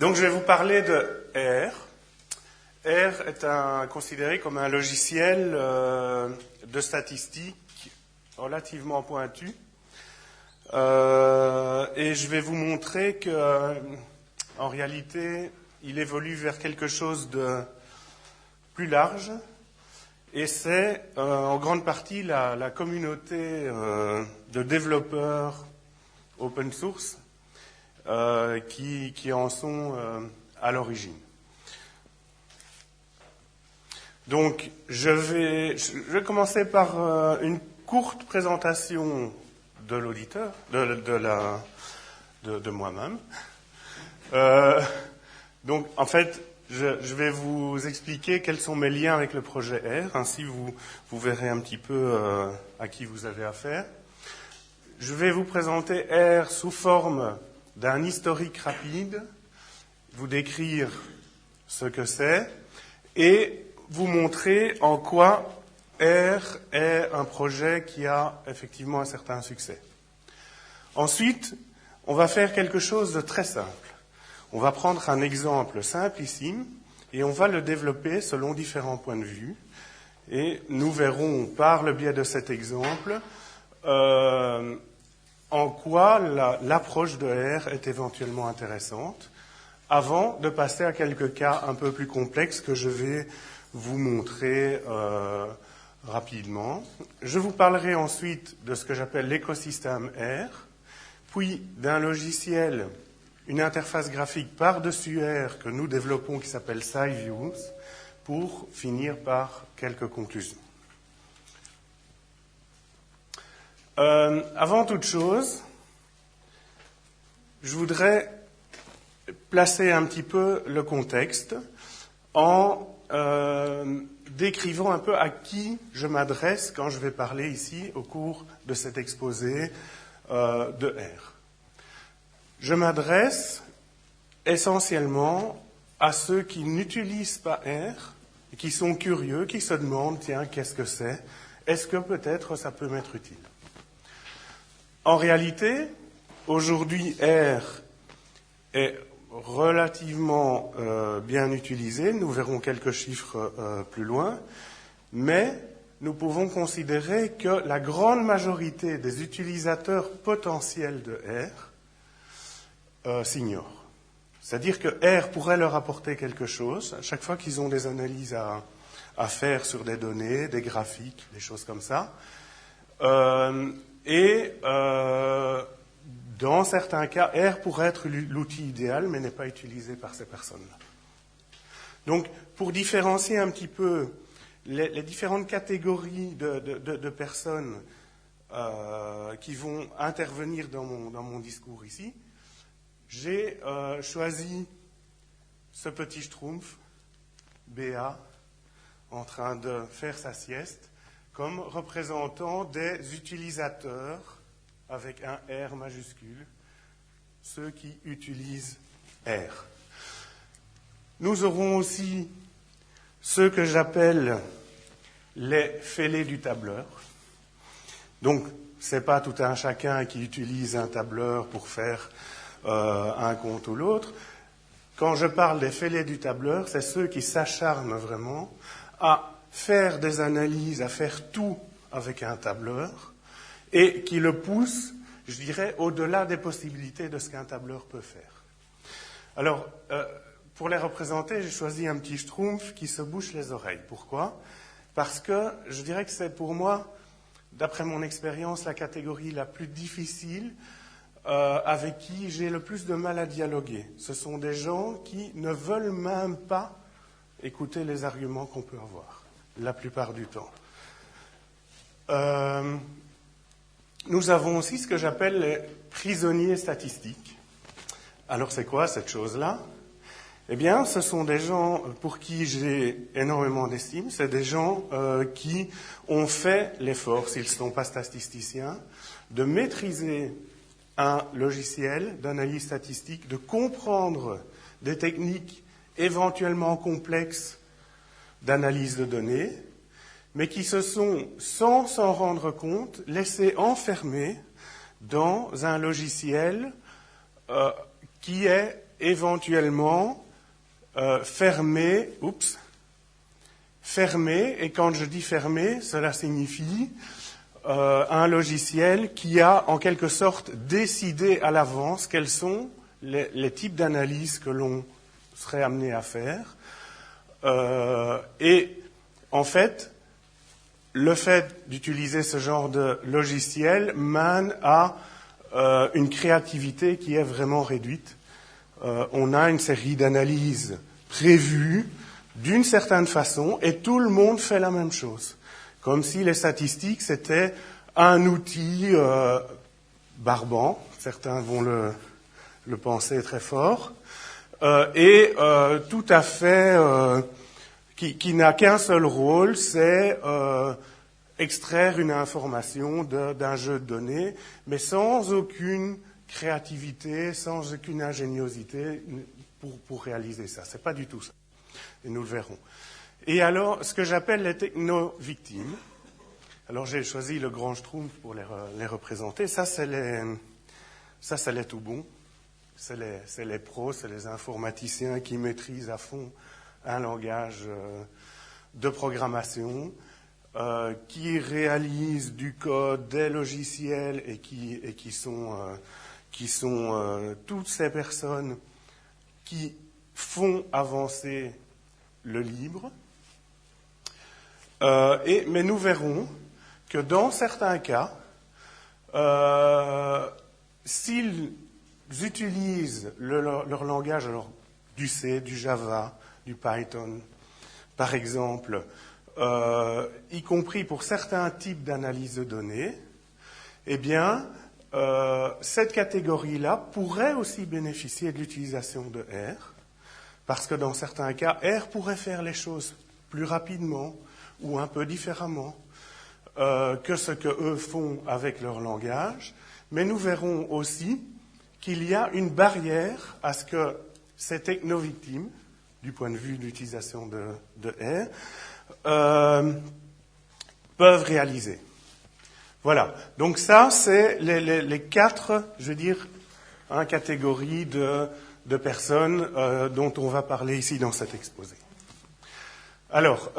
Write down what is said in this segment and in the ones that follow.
Donc je vais vous parler de R. R est considéré comme un logiciel de statistique relativement pointu. Et je vais vous montrer que, en réalité, il évolue vers quelque chose de plus large. Et c'est en grande partie la communauté de développeurs open source qui en sont à l'origine. Donc, je vais commencer par une courte présentation de l'auditeur, de moi-même. Donc, en fait, je vais vous expliquer quels sont mes liens avec le projet R, ainsi vous verrez un petit peu à qui vous avez affaire. Je vais vous présenter R sous forme d'un historique rapide, vous décrire ce que c'est, et vous montrer en quoi R est un projet qui a effectivement un certain succès. Ensuite, on va faire quelque chose de très simple. On va prendre un exemple simplissime et on va le développer selon différents points de vue. Et nous verrons par le biais de cet exemple en quoi l'approche de R est éventuellement intéressante, avant de passer à quelques cas un peu plus complexes que je vais vous montrer rapidement. Je vous parlerai ensuite de ce que j'appelle l'écosystème R, puis d'un logiciel, une interface graphique par-dessus R que nous développons qui s'appelle SciViews, pour finir par quelques conclusions. Avant toute chose, je voudrais placer un petit peu le contexte en décrivant un peu à qui je m'adresse quand je vais parler ici au cours de cet exposé de R. Je m'adresse essentiellement à ceux qui n'utilisent pas R, et qui sont curieux, qui se demandent, tiens, qu'est-ce que c'est? Est-ce que peut-être ça peut m'être utile? En réalité, aujourd'hui, R est relativement bien utilisé. Nous verrons quelques chiffres plus loin. Mais nous pouvons considérer que la grande majorité des utilisateurs potentiels de R s'ignorent. C'est-à-dire que R pourrait leur apporter quelque chose à chaque fois qu'ils ont des analyses à faire sur des données, des graphiques, des choses comme ça. Dans certains cas, R pourrait être l'outil idéal, mais n'est pas utilisé par ces personnes-là. Donc, pour différencier un petit peu les différentes catégories de personnes qui vont intervenir dans mon discours ici, j'ai choisi ce petit schtroumpf, BA, en train de faire sa sieste, comme représentant des utilisateurs avec un R majuscule, ceux qui utilisent R. Nous aurons aussi ceux que j'appelle les fêlés du tableur. Donc, ce n'est pas tout un chacun qui utilise un tableur pour faire un compte ou l'autre. Quand je parle des fêlés du tableur, c'est ceux qui s'acharnent vraiment à faire des analyses, à faire tout avec un tableur, et qui le poussent, je dirais, au-delà des possibilités de ce qu'un tableur peut faire. Alors, pour les représenter, j'ai choisi un petit schtroumpf qui se bouche les oreilles. Pourquoi? Parce que je dirais que c'est pour moi, d'après mon expérience, la catégorie la plus difficile avec qui j'ai le plus de mal à dialoguer. Ce sont des gens qui ne veulent même pas écouter les arguments qu'on peut avoir, la plupart du temps. Nous avons aussi ce que j'appelle les prisonniers statistiques. Alors c'est quoi cette chose-là? Eh bien, ce sont des gens pour qui j'ai énormément d'estime. C'est des gens qui ont fait l'effort, s'ils ne sont pas statisticiens, de maîtriser un logiciel d'analyse statistique, de comprendre des techniques éventuellement complexes d'analyse de données, mais qui se sont, sans s'en rendre compte, laissés enfermer dans un logiciel qui est éventuellement fermer, et quand je dis fermer, cela signifie un logiciel qui a en quelque sorte décidé à l'avance quels sont les types d'analyses que l'on serait amené à faire. Et en fait, le fait d'utiliser ce genre de logiciel mène à une créativité qui est vraiment réduite. On a une série d'analyses prévues d'une certaine façon et tout le monde fait la même chose. Comme si les statistiques, c'était un outil barbant, certains vont le penser très fort, et tout à fait qui n'a qu'un seul rôle, c'est extraire une information d'un jeu de données, mais sans aucune créativité, sans aucune ingéniosité pour réaliser ça. C'est pas du tout ça. Et nous le verrons. Et alors, ce que j'appelle les techno-victimes, alors j'ai choisi le grand Schtroumpf pour les représenter. Ça, c'est les tout bons. C'est les pros, c'est les informaticiens qui maîtrisent à fond un langage de programmation, qui réalisent du code, des logiciels et qui sont toutes ces personnes qui font avancer le libre. Mais nous verrons que dans certains cas, s'ils utilisent leur langage, alors du C, du Java, du Python, par exemple, y compris pour certains types d'analyse de données, eh bien, cette catégorie-là pourrait aussi bénéficier de l'utilisation de R, parce que dans certains cas, R pourrait faire les choses plus rapidement ou un peu différemment que ce qu'eux font avec leur langage, mais nous verrons aussi qu'il y a une barrière à ce que ces techno-victimes, du point de vue de l'utilisation de R, peuvent réaliser. Voilà. Donc ça, c'est les quatre, je veux dire, catégories de personnes dont on va parler ici dans cet exposé. Alors,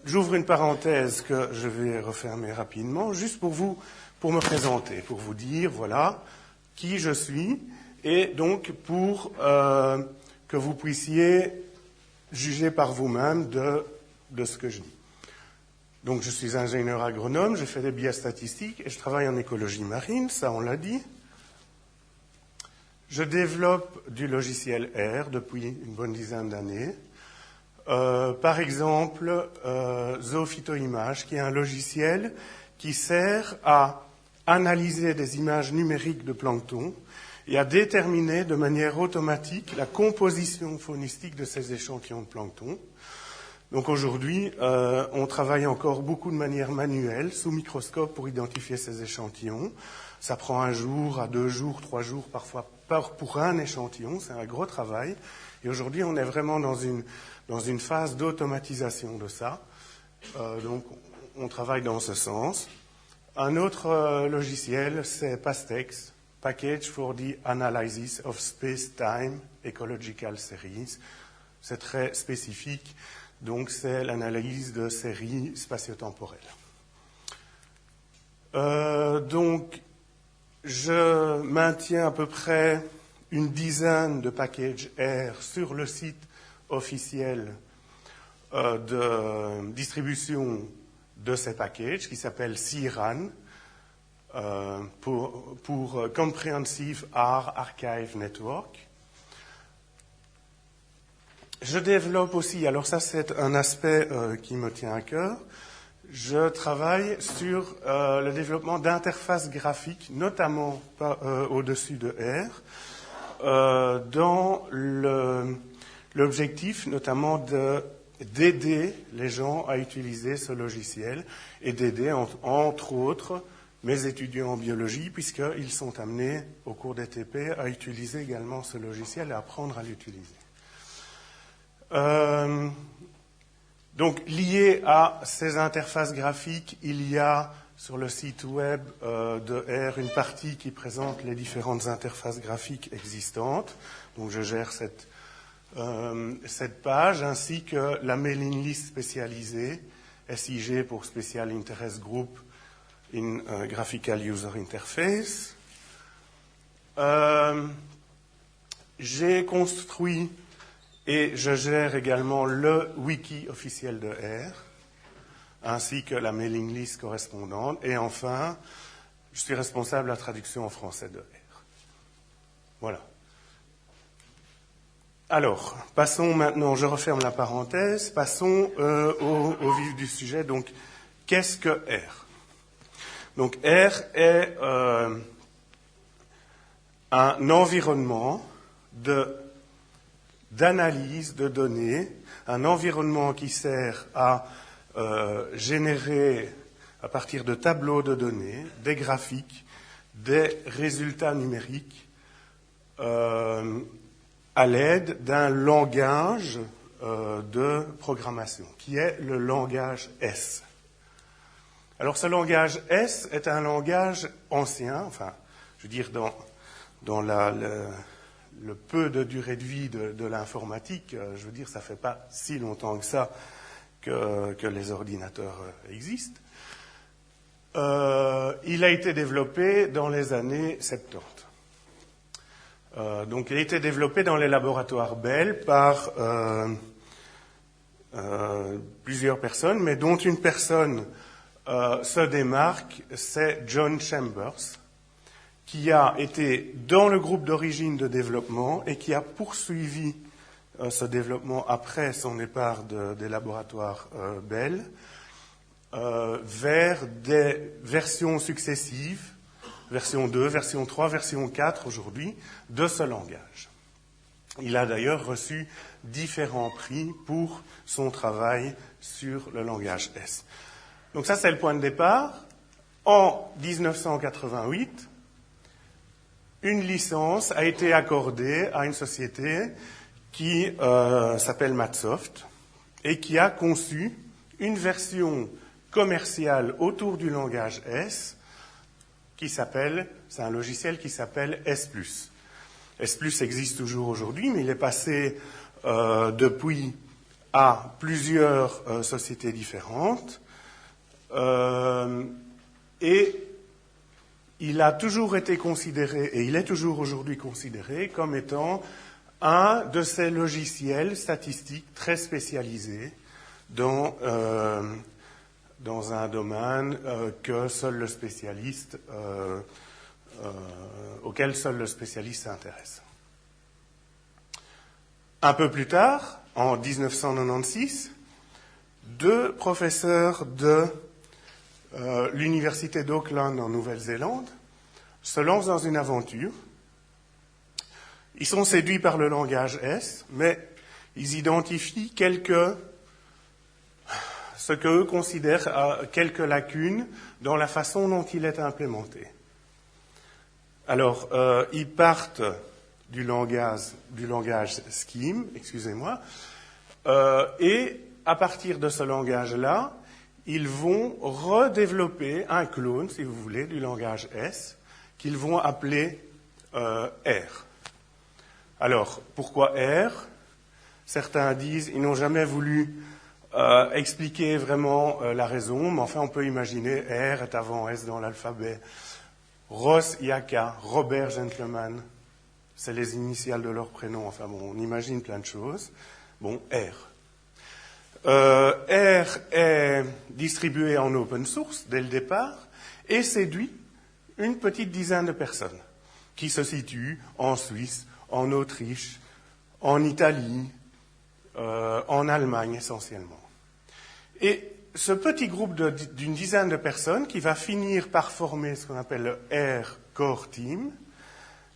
j'ouvre une parenthèse que je vais refermer rapidement, juste pour me présenter, pour vous dire, voilà, qui je suis, et donc pour que vous puissiez juger par vous-même de ce que je dis. Donc, je suis ingénieur agronome, je fais des biostatistiques et je travaille en écologie marine, ça on l'a dit. Je développe du logiciel R depuis une bonne dizaine d'années. Par exemple, Zoophytoimage, qui est un logiciel qui sert à analyser des images numériques de plancton et à déterminer de manière automatique la composition faunistique de ces échantillons de plancton. Donc aujourd'hui, on travaille encore beaucoup de manière manuelle, sous microscope, pour identifier ces échantillons. Ça prend 1 jour, à 2 jours, 3 jours, parfois pour un échantillon, c'est un gros travail. Et aujourd'hui, on est vraiment dans une phase d'automatisation de ça. Donc, on travaille dans ce sens. Un autre logiciel, c'est PASTEX, Package for the Analysis of Space-Time Ecological Series. C'est très spécifique, donc c'est l'analyse de séries spatio-temporelles. Donc, je maintiens à peu près une dizaine de packages R sur le site officiel de distribution de ces packages, qui s'appelle CRAN, pour Comprehensive R Archive Network. Je développe aussi, alors ça c'est un aspect qui me tient à cœur, je travaille sur le développement d'interfaces graphiques, notamment au-dessus de R, dans l'objectif notamment d'aider les gens à utiliser ce logiciel et d'aider entre autres mes étudiants en biologie, puisqu'ils sont amenés au cours des TP à utiliser également ce logiciel et à apprendre à l'utiliser. Donc, lié à ces interfaces graphiques, il y a sur le site web de R une partie qui présente les différentes interfaces graphiques existantes. Donc je gère cette page, ainsi que la mailing list spécialisée, SIG pour Special Interest Group in Graphical User Interface. J'ai construit et je gère également le wiki officiel de R, ainsi que la mailing list correspondante. Et enfin, je suis responsable de la traduction en français de R. Voilà. Alors, passons maintenant, je referme la parenthèse, passons au vif du sujet. Donc, qu'est-ce que R? Donc, R est un environnement d'analyse de données, un environnement qui sert à générer, à partir de tableaux de données, des graphiques, des résultats numériques à l'aide d'un langage de programmation, qui est le langage S. Alors ce langage S est un langage ancien, enfin, je veux dire, dans le peu de durée de vie de l'informatique, je veux dire, ça ne fait pas si longtemps que ça que les ordinateurs existent. Il a été développé dans les années 70. Donc il a été développé dans les laboratoires Bell par plusieurs personnes, mais dont une personne se démarque, c'est John Chambers, qui a été dans le groupe d'origine de développement et qui a poursuivi ce développement après son départ des laboratoires Bell vers des versions successives, version 2, version 3, version 4 aujourd'hui, de ce langage. Il a d'ailleurs reçu différents prix pour son travail sur le langage S. Donc ça, c'est le point de départ. En 1988, une licence a été accordée à une société qui s'appelle Matsoft et qui a conçu une version commerciale autour du langage S c'est un logiciel qui s'appelle S+. S+ existe toujours aujourd'hui, mais il est passé depuis à plusieurs sociétés différentes. Et il a toujours été considéré, et il est toujours aujourd'hui considéré, comme étant un de ces logiciels statistiques très spécialisés dans un domaine auquel seul le spécialiste s'intéresse. Un peu plus tard, en 1996, deux professeurs de l'université d'Auckland en Nouvelle-Zélande se lancent dans une aventure. Ils sont séduits par le langage S, mais ils identifient ce qu'eux considèrent quelques lacunes dans la façon dont il est implémenté. Alors, ils partent du langage Scheme, et à partir de ce langage-là, ils vont redévelopper un clone, si vous voulez, du langage S, qu'ils vont appeler R. Alors, pourquoi R? Certains disent qu'ils n'ont jamais voulu expliquer vraiment la raison, mais enfin on peut imaginer R est avant S dans l'alphabet. Ross Yaka, Robert Gentleman, c'est les initiales de leur prénom, enfin bon, on imagine plein de choses. Bon, R. R est distribué en open source dès le départ et séduit une petite dizaine de personnes qui se situent en Suisse, en Autriche, en Italie, en Allemagne essentiellement. Et ce petit groupe d'une dizaine de personnes qui va finir par former ce qu'on appelle le R Core Team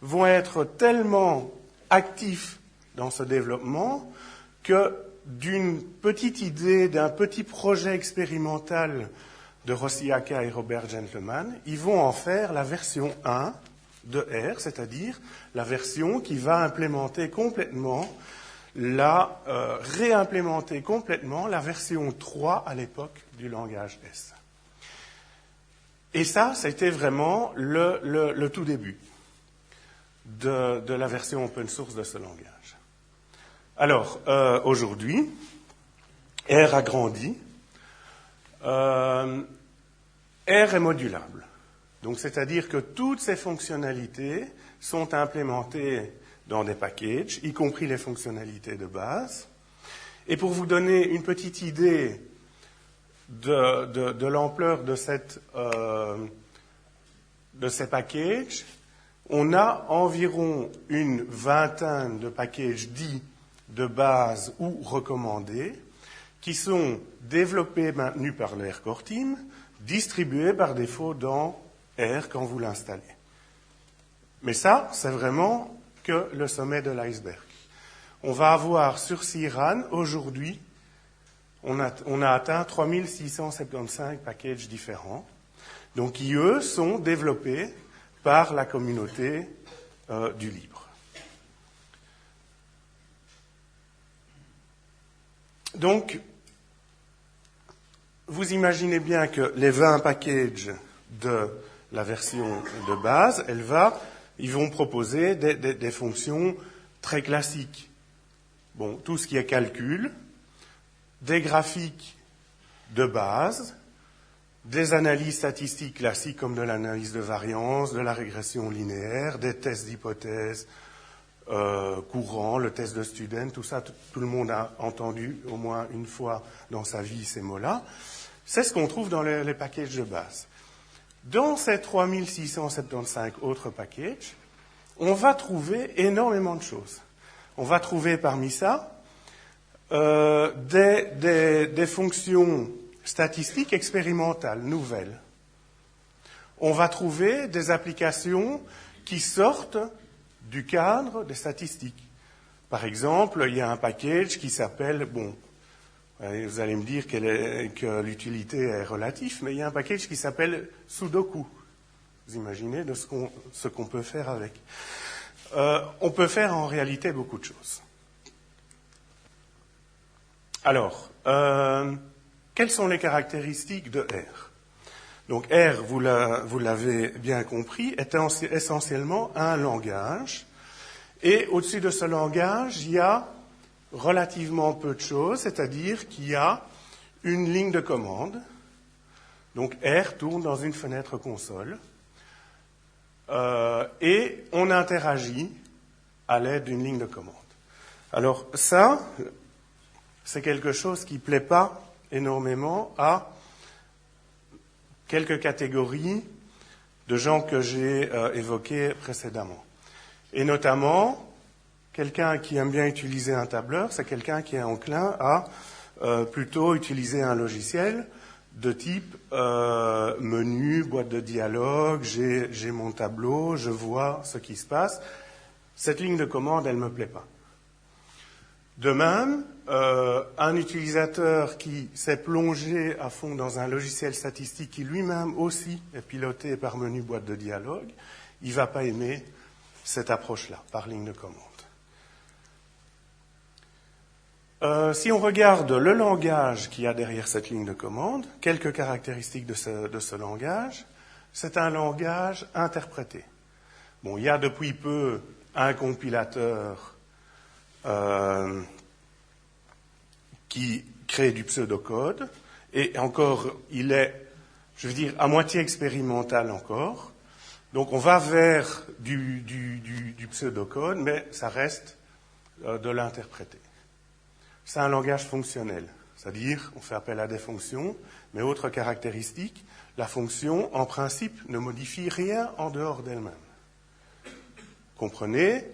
vont être tellement actifs dans ce développement que d'une petite idée, d'un petit projet expérimental de Rossi Yaka et Robert Gentleman, ils vont en faire la version 1 de R, c'est-à-dire la version qui va implémenter complètement réimplémenter complètement la version 3 à l'époque du langage S. Et ça, c'était vraiment le tout début. de la version open source de ce langage. Alors, aujourd'hui, R a grandi. R est modulable. Donc, c'est-à-dire que toutes ces fonctionnalités sont implémentées dans des packages, y compris les fonctionnalités de base. Et pour vous donner une petite idée de l'ampleur de ces packages, on a environ une vingtaine de packages dits de base ou recommandés qui sont développés et maintenus par le R Core Team, distribués par défaut dans R quand vous l'installez. Mais ça, c'est vraiment que le sommet de l'iceberg. On va avoir sur CRAN, aujourd'hui, on a atteint 3675 packages différents, donc qui, eux, sont développés par la communauté du libre. Donc, vous imaginez bien que les 20 packages de la version de base, ils vont proposer des fonctions très classiques. Bon, tout ce qui est calcul, des graphiques de base, des analyses statistiques classiques comme de l'analyse de variance, de la régression linéaire, des tests d'hypothèse courants, le test de student, tout ça, tout le monde a entendu au moins une fois dans sa vie ces mots-là. C'est ce qu'on trouve dans les packages de base. Dans ces 3675 autres packages, on va trouver énormément de choses. On va trouver parmi ça des fonctions statistiques expérimentales nouvelles. On va trouver des applications qui sortent du cadre des statistiques. Par exemple, il y a un package qui s'appelle, bon, vous allez me dire que l'utilité est relative, mais il y a un package qui s'appelle Sudoku. Vous imaginez de ce qu'on peut faire avec. On peut faire en réalité beaucoup de choses. Alors, quelles sont les caractéristiques de R? Donc R, vous l'avez bien compris, est essentiellement un langage. Et au-dessus de ce langage, il y a relativement peu de choses, c'est-à-dire qu'il y a une ligne de commande. Donc R tourne dans une fenêtre console. Et on interagit à l'aide d'une ligne de commande. Alors ça, c'est quelque chose qui ne plaît pas énormément à quelques catégories de gens que j'ai évoqués précédemment. Et notamment, quelqu'un qui aime bien utiliser un tableur, c'est quelqu'un qui est enclin à plutôt utiliser un logiciel de type menu, boîte de dialogue, j'ai mon tableau, je vois ce qui se passe. Cette ligne de commande, elle ne me plaît pas. De même, un utilisateur qui s'est plongé à fond dans un logiciel statistique qui lui-même aussi est piloté par menu, boîte de dialogue, il ne va pas aimer cette approche-là, par ligne de commande. Si on regarde le langage qu'il y a derrière cette ligne de commande, quelques caractéristiques de ce langage, c'est un langage interprété. Bon, il y a depuis peu un compilateur qui crée du pseudocode, et encore, il est, je veux dire, à moitié expérimental encore. Donc on va vers du pseudocode, mais ça reste de l'interpréter. C'est un langage fonctionnel, c'est-à-dire on fait appel à des fonctions, mais autre caractéristique, la fonction, en principe, ne modifie rien en dehors d'elle-même. Comprenez,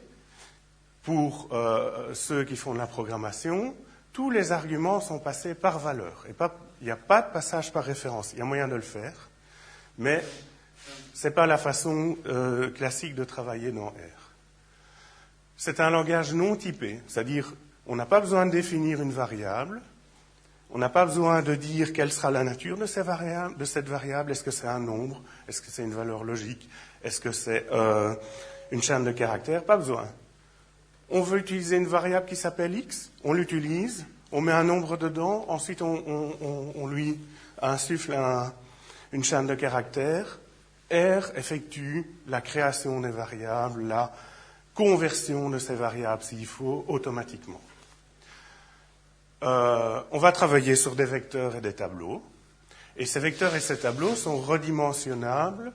pour ceux qui font de la programmation, tous les arguments sont passés par valeur. Et il n'y a pas de passage par référence. Il y a moyen de le faire, mais ce n'est pas la façon classique de travailler dans R. C'est un langage non typé, c'est-à-dire on n'a pas besoin de définir une variable, on n'a pas besoin de dire quelle sera la nature de cette variable, est-ce que c'est un nombre, est-ce que c'est une valeur logique, est-ce que c'est une chaîne de caractères, pas besoin. On veut utiliser une variable qui s'appelle x, on l'utilise, on met un nombre dedans, ensuite on lui insuffle une chaîne de caractères. R effectue la création des variables, conversion de ces variables, s'il faut, automatiquement. On va travailler sur des vecteurs et des tableaux. Et ces vecteurs et ces tableaux sont redimensionnables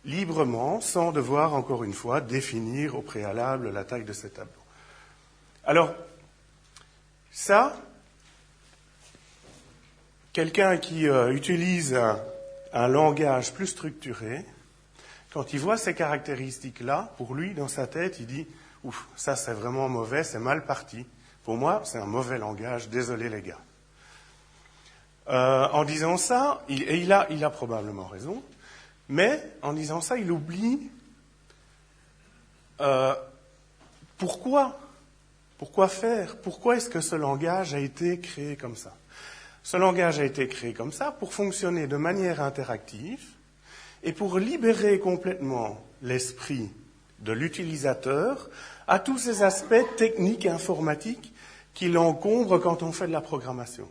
librement, sans devoir, encore une fois, définir au préalable la taille de ces tableaux. Alors, ça, quelqu'un qui utilise un langage plus structuré, quand il voit ces caractéristiques-là, pour lui, dans sa tête, il dit « Ouf, ça c'est vraiment mauvais, c'est mal parti. Pour moi, c'est un mauvais langage, désolé les gars. » En disant ça, il a probablement raison, mais en disant ça, il oublie pourquoi faire, pourquoi est-ce que ce langage a été créé comme ça. Ce langage a été créé comme ça pour fonctionner de manière interactive et pour libérer complètement l'esprit de l'utilisateur à tous ces aspects techniques et informatiques qui l'encombrent quand on fait de la programmation.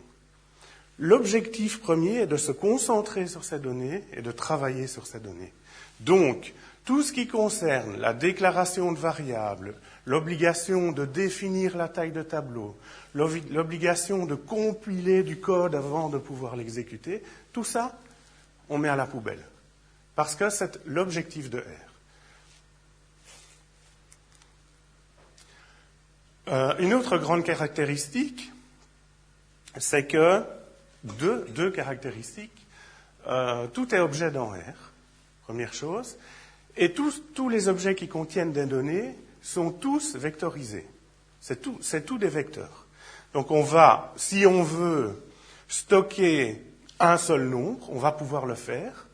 L'objectif premier est de se concentrer sur ces données et de travailler sur ces données. Donc, tout ce qui concerne la déclaration de variables, l'obligation de définir la taille de tableau, l'obligation de compiler du code avant de pouvoir l'exécuter, tout ça, on met à la poubelle. Parce que c'est l'objectif de R. Une autre grande caractéristique, c'est que deux caractéristiques. Tout est objet dans R, première chose, et tous les objets qui contiennent des données sont tous vectorisés. C'est tout des vecteurs. Donc si on veut stocker un seul nombre, on va pouvoir le faire,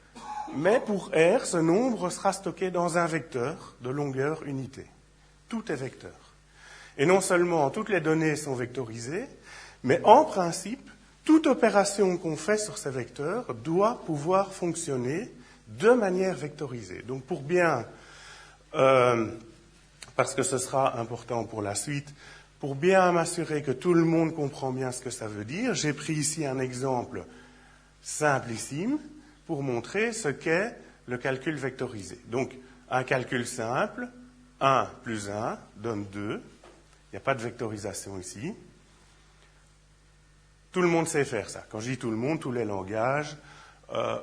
mais pour R, ce nombre sera stocké dans un vecteur de longueur unité. Tout est vecteur. Et non seulement toutes les données sont vectorisées, mais en principe, toute opération qu'on fait sur ces vecteurs doit pouvoir fonctionner de manière vectorisée. Donc pour bien, parce que ce sera important pour la suite, pour bien m'assurer que tout le monde comprend bien ce que ça veut dire, j'ai pris ici un exemple simplissime pour montrer ce qu'est le calcul vectorisé. Donc un calcul simple, 1 plus 1 donne 2, il n'y a pas de vectorisation ici. Tout le monde sait faire ça. Quand je dis tout le monde, tous les langages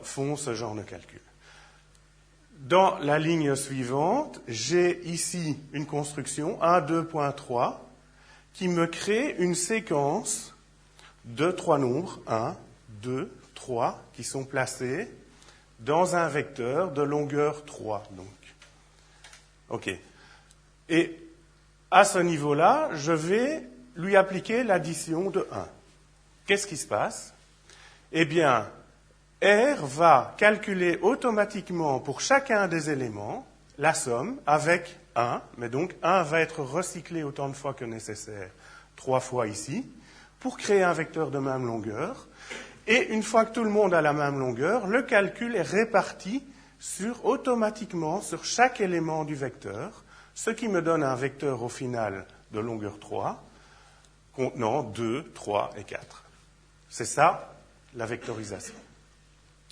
font ce genre de calcul. Dans la ligne suivante, j'ai ici une construction 1, 2.3 qui me crée une séquence de 3 nombres, 1, 2, 3, qui sont placés dans un vecteur de longueur 3. Donc. OK. Et à ce niveau-là, je vais lui appliquer l'addition de 1. Qu'est-ce qui se passe? Eh bien, R va calculer automatiquement pour chacun des éléments la somme avec 1, mais donc 1 va être recyclé autant de fois que nécessaire, 3 fois ici, pour créer un vecteur de même longueur. Et une fois que tout le monde a la même longueur, le calcul est réparti automatiquement sur chaque élément du vecteur, ce qui me donne un vecteur au final de longueur 3, contenant 2, 3 et 4. C'est ça, la vectorisation.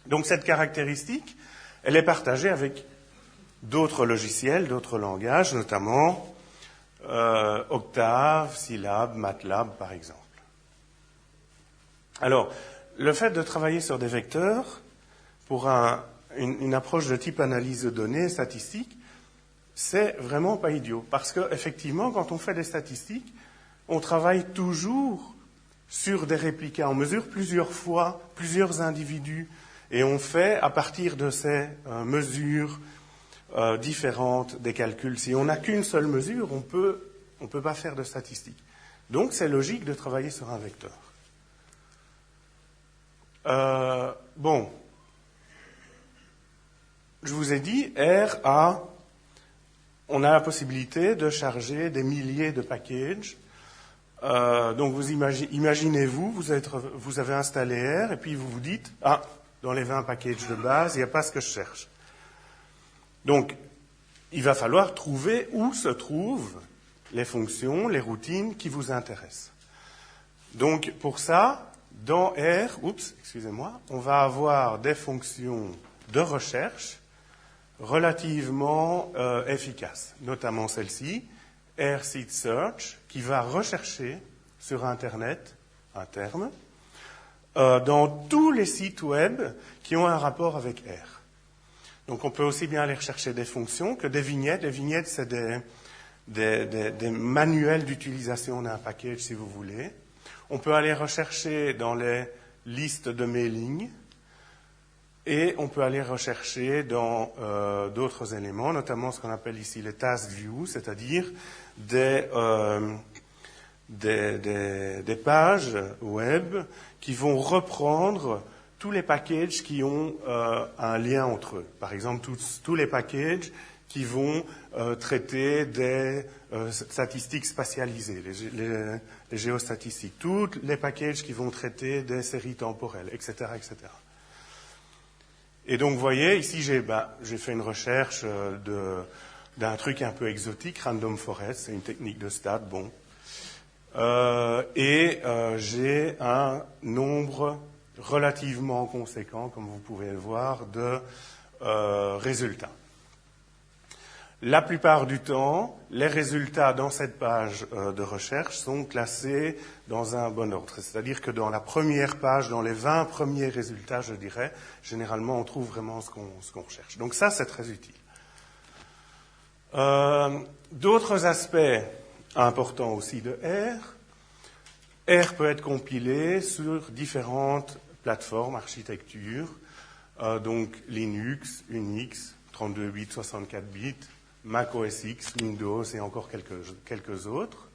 Donc cette caractéristique, elle est partagée avec d'autres logiciels, d'autres langages, notamment Octave, Scilab, MATLAB, par exemple. Alors, le fait de travailler sur des vecteurs, pour une approche de type analyse de données statistique, c'est vraiment pas idiot. Parce qu'effectivement, quand on fait des statistiques, on travaille toujours sur des réplicas. On mesure plusieurs fois, plusieurs individus, et on fait, à partir de ces mesures différentes, des calculs. Si on n'a qu'une seule mesure, on peut pas faire de statistiques. Donc, c'est logique de travailler sur un vecteur. Bon, je vous ai dit, on a la possibilité de charger des milliers de packages. Donc vous imaginez-vous, vous avez installé R et puis vous vous dites, dans les 20 packages de base, il n'y a pas ce que je cherche. Donc, il va falloir trouver où se trouvent les fonctions, les routines qui vous intéressent. Donc, pour ça, dans R, on va avoir des fonctions de recherche relativement efficaces, notamment celle-ci, Air Seed Search, qui va rechercher sur Internet un terme dans tous les sites web qui ont un rapport avec air. Donc on peut aussi bien aller rechercher des fonctions que des vignettes. Les vignettes, c'est des manuels d'utilisation d'un package, si vous voulez. On peut aller rechercher dans les listes de mailing et on peut aller rechercher dans d'autres éléments, notamment ce qu'on appelle ici les task views, c'est-à-dire des pages web qui vont reprendre tous les packages qui ont un lien entre eux. Par exemple, tous les packages qui vont traiter des statistiques spatialisées, les géostatistiques, tous les packages qui vont traiter des séries temporelles, etc., etc. Et donc, vous voyez, ici, j'ai fait une recherche d'un truc un peu exotique, Random Forest, c'est une technique de stats, bon. J'ai un nombre relativement conséquent, comme vous pouvez le voir, de résultats. La plupart du temps, les résultats dans cette page de recherche sont classés dans un bon ordre. C'est-à-dire que dans la première page, dans les 20 premiers résultats, je dirais, généralement, on trouve vraiment ce qu'on recherche. Donc ça, c'est très utile. D'autres aspects importants aussi de R. R peut être compilé sur différentes plateformes, architectures, donc Linux, Unix, 32 bits, 64 bits, Mac OS X, Windows et encore quelques autres.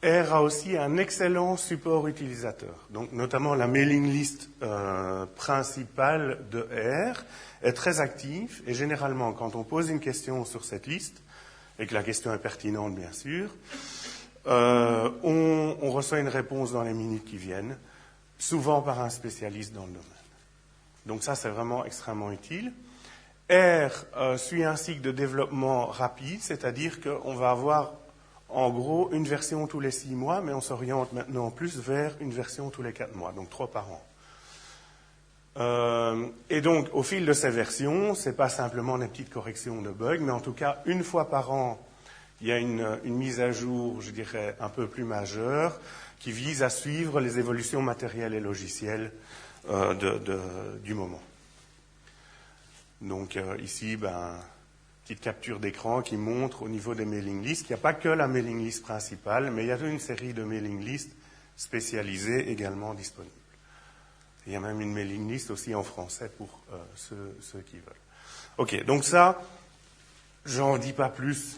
R a aussi un excellent support utilisateur. Donc, notamment la mailing list principale de R est très active et généralement, quand on pose une question sur cette liste, et que la question est pertinente bien sûr, on reçoit une réponse dans les minutes qui viennent, souvent par un spécialiste dans le domaine. Donc ça, c'est vraiment extrêmement utile. R suit un cycle de développement rapide, c'est-à-dire qu'on va avoir en gros une version tous les 6 mois, mais on s'oriente maintenant plus vers une version tous les 4 mois, donc 3 par an. Et donc, au fil de ces versions, ce n'est pas simplement des petites corrections de bugs, mais en tout cas, une fois par an, il y a une mise à jour, je dirais, un peu plus majeure, qui vise à suivre les évolutions matérielles et logicielles du moment. Donc ici, petite capture d'écran qui montre au niveau des mailing lists qu'il n'y a pas que la mailing list principale, mais il y a une série de mailing lists spécialisées également disponibles. Il y a même une mailing list aussi en français pour ceux qui veulent. Ok, donc ça, j'en dis pas plus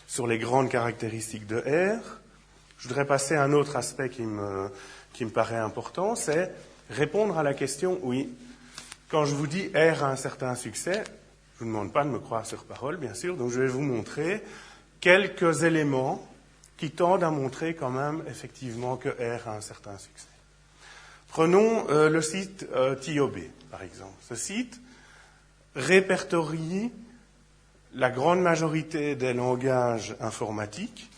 sur les grandes caractéristiques de R. Je voudrais passer à un autre aspect qui me paraît important, c'est répondre à la question, oui, quand je vous dis R a un certain succès, je ne vous demande pas de me croire sur parole, bien sûr, donc je vais vous montrer quelques éléments qui tendent à montrer quand même effectivement que R a un certain succès. Prenons le site TOB, par exemple. Ce site répertorie la grande majorité des langages informatiques,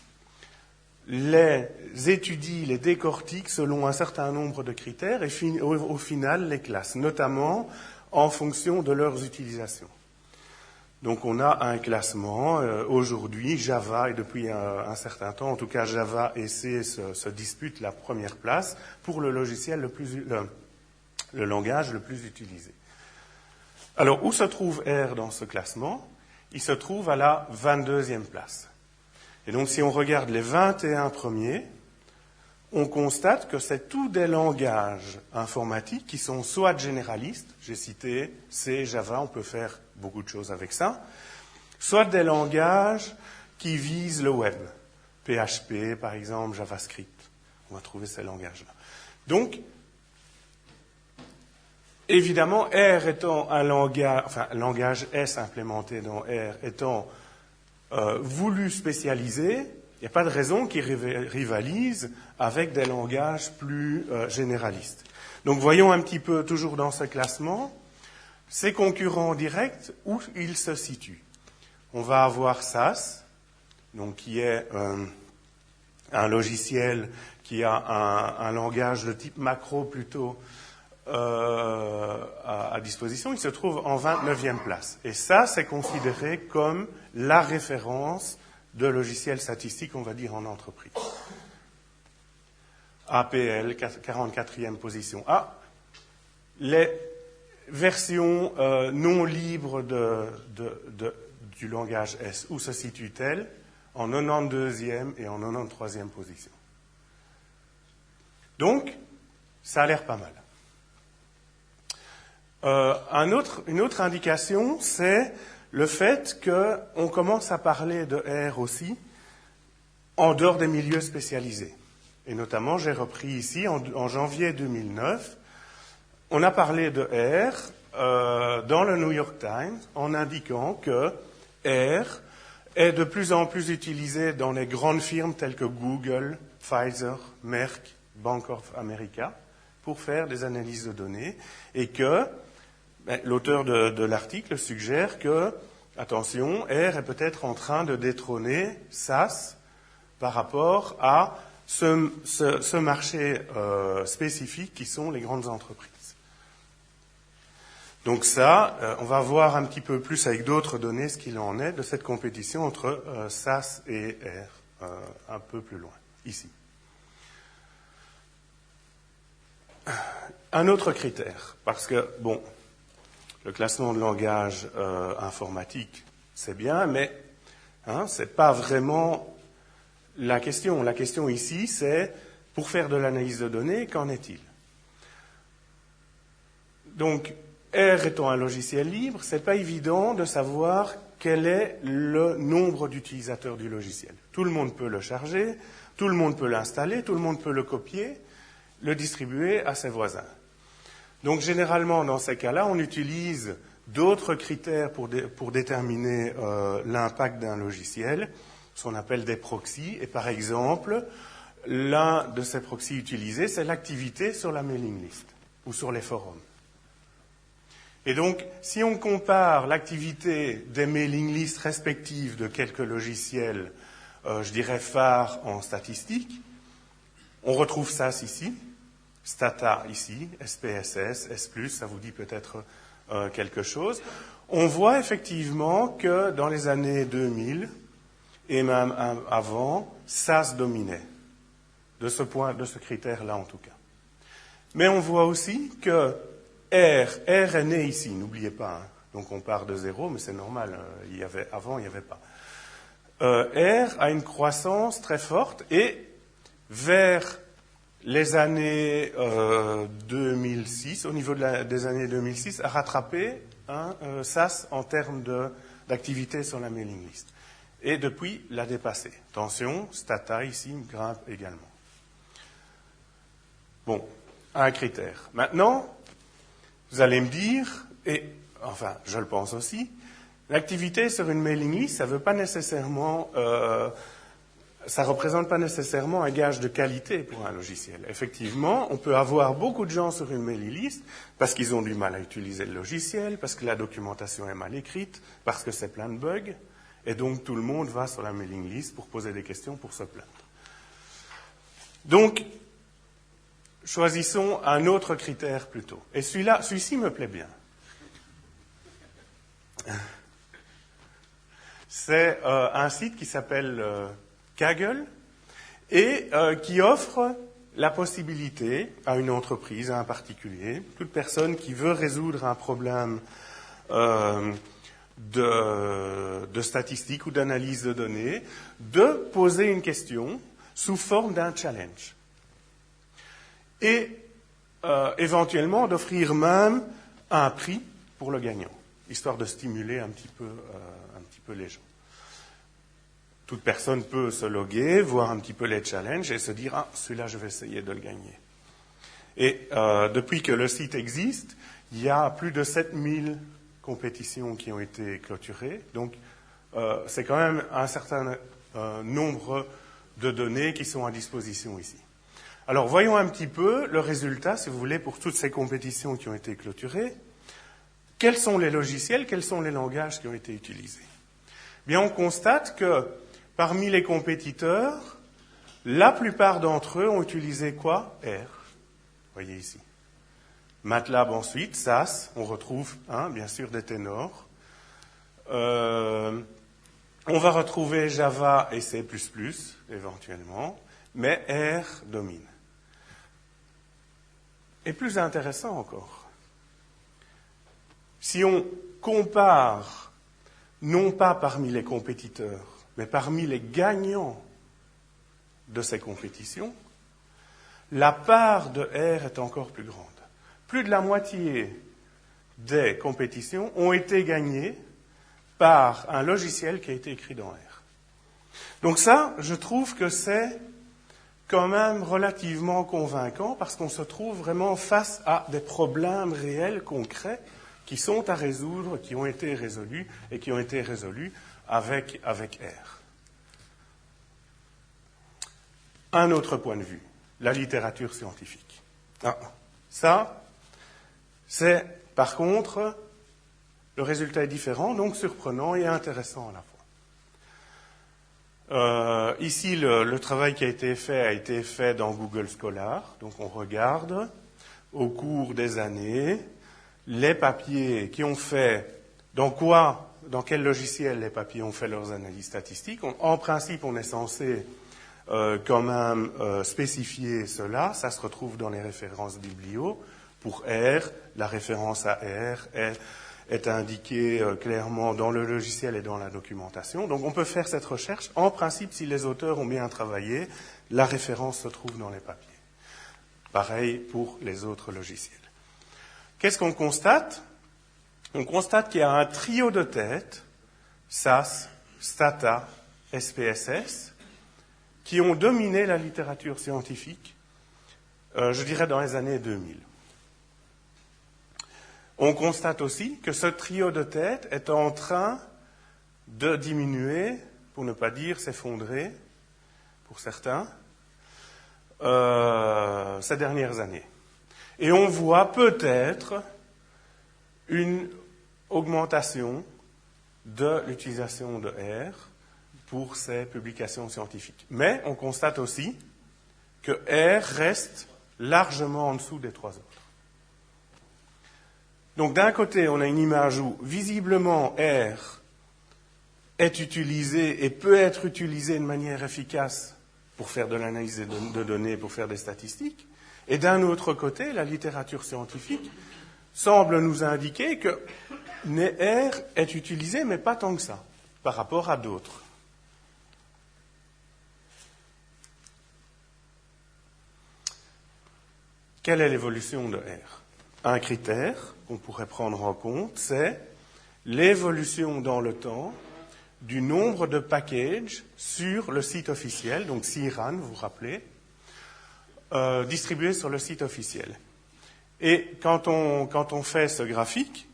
les étudie, les décortique selon un certain nombre de critères et au final les classe, notamment en fonction de leurs utilisations. Donc on a un classement, aujourd'hui Java, et depuis un certain temps, en tout cas Java et C se disputent la première place pour le logiciel le langage le plus utilisé. Alors où se trouve R dans ce classement? Il se trouve à la 22e place. Et donc si on regarde les 21 premiers, on constate que c'est tous des langages informatiques qui sont soit généralistes, j'ai cité C, Java, on peut faire beaucoup de choses avec ça, soit des langages qui visent le web, PHP par exemple, JavaScript, on va trouver ces langages-là. Donc, évidemment, R étant un langage, enfin, langage S implémenté dans R étant voulu spécialiser, il n'y a pas de raison qu'il rivalise avec des langages plus généralistes. Donc voyons un petit peu, toujours dans ce classement, ces concurrents directs, où ils se situent. On va avoir SAS, donc qui est un logiciel qui a un langage de type macro plutôt à disposition, il se trouve en 29e place. Et ça, c'est considéré comme la référence de logiciels statistiques, on va dire, en entreprise. APL, 44e position. Les versions non libres du langage S, où se situe-t-elle? En 92e et en 93e position. Donc, ça a l'air pas mal. Une autre indication, c'est le fait qu'on commence à parler de R aussi en dehors des milieux spécialisés. Et notamment, j'ai repris ici, en janvier 2009, on a parlé de R dans le New York Times en indiquant que R est de plus en plus utilisé dans les grandes firmes telles que Google, Pfizer, Merck, Bank of America, pour faire des analyses de données, et que l'auteur de l'article suggère que, attention, R est peut-être en train de détrôner SAS par rapport à ce marché spécifique qui sont les grandes entreprises. Donc ça, on va voir un petit peu plus avec d'autres données ce qu'il en est de cette compétition entre SAS et R, un peu plus loin, ici. Un autre critère, parce que, bon, le classement de langage informatique, c'est bien, mais ce n'est pas vraiment la question. La question ici, c'est, pour faire de l'analyse de données, qu'en est-il? Donc, R étant un logiciel libre, ce n'est pas évident de savoir quel est le nombre d'utilisateurs du logiciel. Tout le monde peut le charger, tout le monde peut l'installer, tout le monde peut le copier, le distribuer à ses voisins. Donc, généralement, dans ces cas-là, on utilise d'autres critères pour déterminer l'impact d'un logiciel, ce qu'on appelle des proxys. Et par exemple, l'un de ces proxys utilisés, c'est l'activité sur la mailing list ou sur les forums. Et donc, si on compare l'activité des mailing lists respectives de quelques logiciels, je dirais phares en statistique, on retrouve SAS ici, Stata ici, SPSS, S+, ça vous dit peut-être quelque chose. On voit effectivement que dans les années 2000, et même avant, SAS dominait, de ce critère-là en tout cas. Mais on voit aussi que R est né ici, n'oubliez pas, donc on part de zéro, mais c'est normal, avant il n'y avait pas. R a une croissance très forte et vers les années 2006, au niveau des années 2006, a rattrapé SAS en termes d'activité sur la mailing list. Et depuis, l'a dépassé. Attention, Stata ici grimpe également. Bon, un critère. Maintenant, vous allez me dire, et enfin, je le pense aussi, l'activité sur une mailing list, ça veut pas nécessairement, ça représente pas nécessairement un gage de qualité pour un logiciel. Effectivement, on peut avoir beaucoup de gens sur une mailing list parce qu'ils ont du mal à utiliser le logiciel, parce que la documentation est mal écrite, parce que c'est plein de bugs, et donc tout le monde va sur la mailing list pour poser des questions, pour se plaindre. Donc, choisissons un autre critère plutôt. Et celui-ci me plaît bien. C'est un site qui s'appelle Kaggle et qui offre la possibilité à une entreprise, à un particulier, toute personne qui veut résoudre un problème de statistique ou d'analyse de données, de poser une question sous forme d'un challenge. Et éventuellement d'offrir même un prix pour le gagnant, histoire de stimuler un petit peu les gens. Toute personne peut se loguer, voir un petit peu les challenges et se dire « Ah, celui-là, je vais essayer de le gagner ». Et depuis que le site existe, il y a plus de 7000 compétitions qui ont été clôturées. Donc, c'est quand même un certain nombre de données qui sont à disposition ici. Alors, voyons un petit peu le résultat, si vous voulez, pour toutes ces compétitions qui ont été clôturées. Quels sont les logiciels, quels sont les langages qui ont été utilisés? Bien, on constate que parmi les compétiteurs, la plupart d'entre eux ont utilisé quoi? R. Voyez ici. MATLAB ensuite, SAS, on retrouve bien sûr des ténors. On va retrouver Java et C++ éventuellement, mais R domine. Et plus intéressant encore, si on compare, non pas parmi les compétiteurs, mais parmi les gagnants de ces compétitions, la part de R est encore plus grande. Plus de la moitié des compétitions ont été gagnées par un logiciel qui a été écrit dans R. Donc ça, je trouve que c'est quand même relativement convaincant parce qu'on se trouve vraiment face à des problèmes réels, concrets, qui sont à résoudre, qui ont été résolus et qui ont été résolus avec R. Un autre point de vue, la littérature scientifique. Ça, c'est par contre, le résultat est différent, donc surprenant et intéressant à la fois. Ici, le travail qui a été fait dans Google Scholar. Donc on regarde au cours des années les papiers qui ont fait, dans quel logiciel les papiers ont fait leurs analyses statistiques. En principe, on est censé quand même spécifier cela. Ça se retrouve dans les références biblio. Pour R, la référence à R est indiquée clairement dans le logiciel et dans la documentation. Donc on peut faire cette recherche. En principe, si les auteurs ont bien travaillé, la référence se trouve dans les papiers. Pareil pour les autres logiciels. Qu'est-ce qu'on constate? On constate qu'il y a un trio de tête, SAS, Stata, SPSS, qui ont dominé la littérature scientifique, je dirais dans les années 2000. On constate aussi que ce trio de tête est en train de diminuer, pour ne pas dire s'effondrer, pour certains, ces dernières années. Et on voit peut-être une augmentation de l'utilisation de R pour ces publications scientifiques. Mais on constate aussi que R reste largement en dessous des trois autres. Donc d'un côté, on a une image où visiblement R est utilisé et peut être utilisé de manière efficace pour faire de l'analyse de données, pour faire des statistiques. Et d'un autre côté, la littérature scientifique semble nous indiquer que R est utilisé, mais pas tant que ça, par rapport à d'autres. Quelle est l'évolution de R? Un critère qu'on pourrait prendre en compte, c'est l'évolution dans le temps du nombre de packages sur le site officiel, donc CIRAN, vous vous rappelez, distribués sur le site officiel. Et quand on fait ce graphique,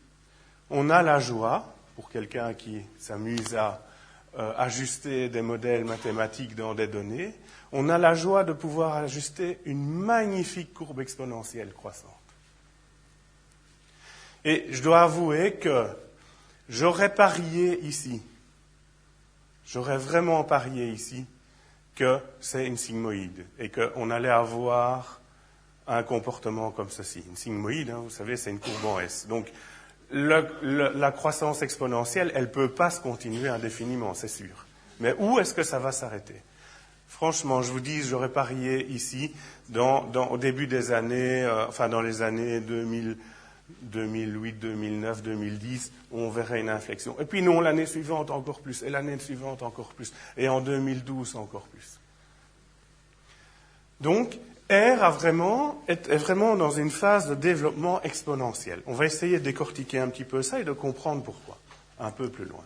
on a la joie, pour quelqu'un qui s'amuse à ajuster des modèles mathématiques dans des données, on a la joie de pouvoir ajuster une magnifique courbe exponentielle croissante. Et je dois avouer que j'aurais parié ici, j'aurais vraiment parié ici que c'est une sigmoïde et qu'on allait avoir un comportement comme ceci. Une sigmoïde, vous savez, c'est une courbe en S. Donc, la croissance exponentielle, elle ne peut pas se continuer indéfiniment, c'est sûr. Mais où est-ce que ça va s'arrêter? Franchement, je vous dis, j'aurais parié ici, au début des années, dans les années 2008, 2009, 2010, on verrait une inflexion. Et puis non, l'année suivante encore plus, et l'année suivante encore plus, et en 2012 encore plus. Donc, R est vraiment dans une phase de développement exponentiel. On va essayer de décortiquer un petit peu ça et de comprendre pourquoi, un peu plus loin.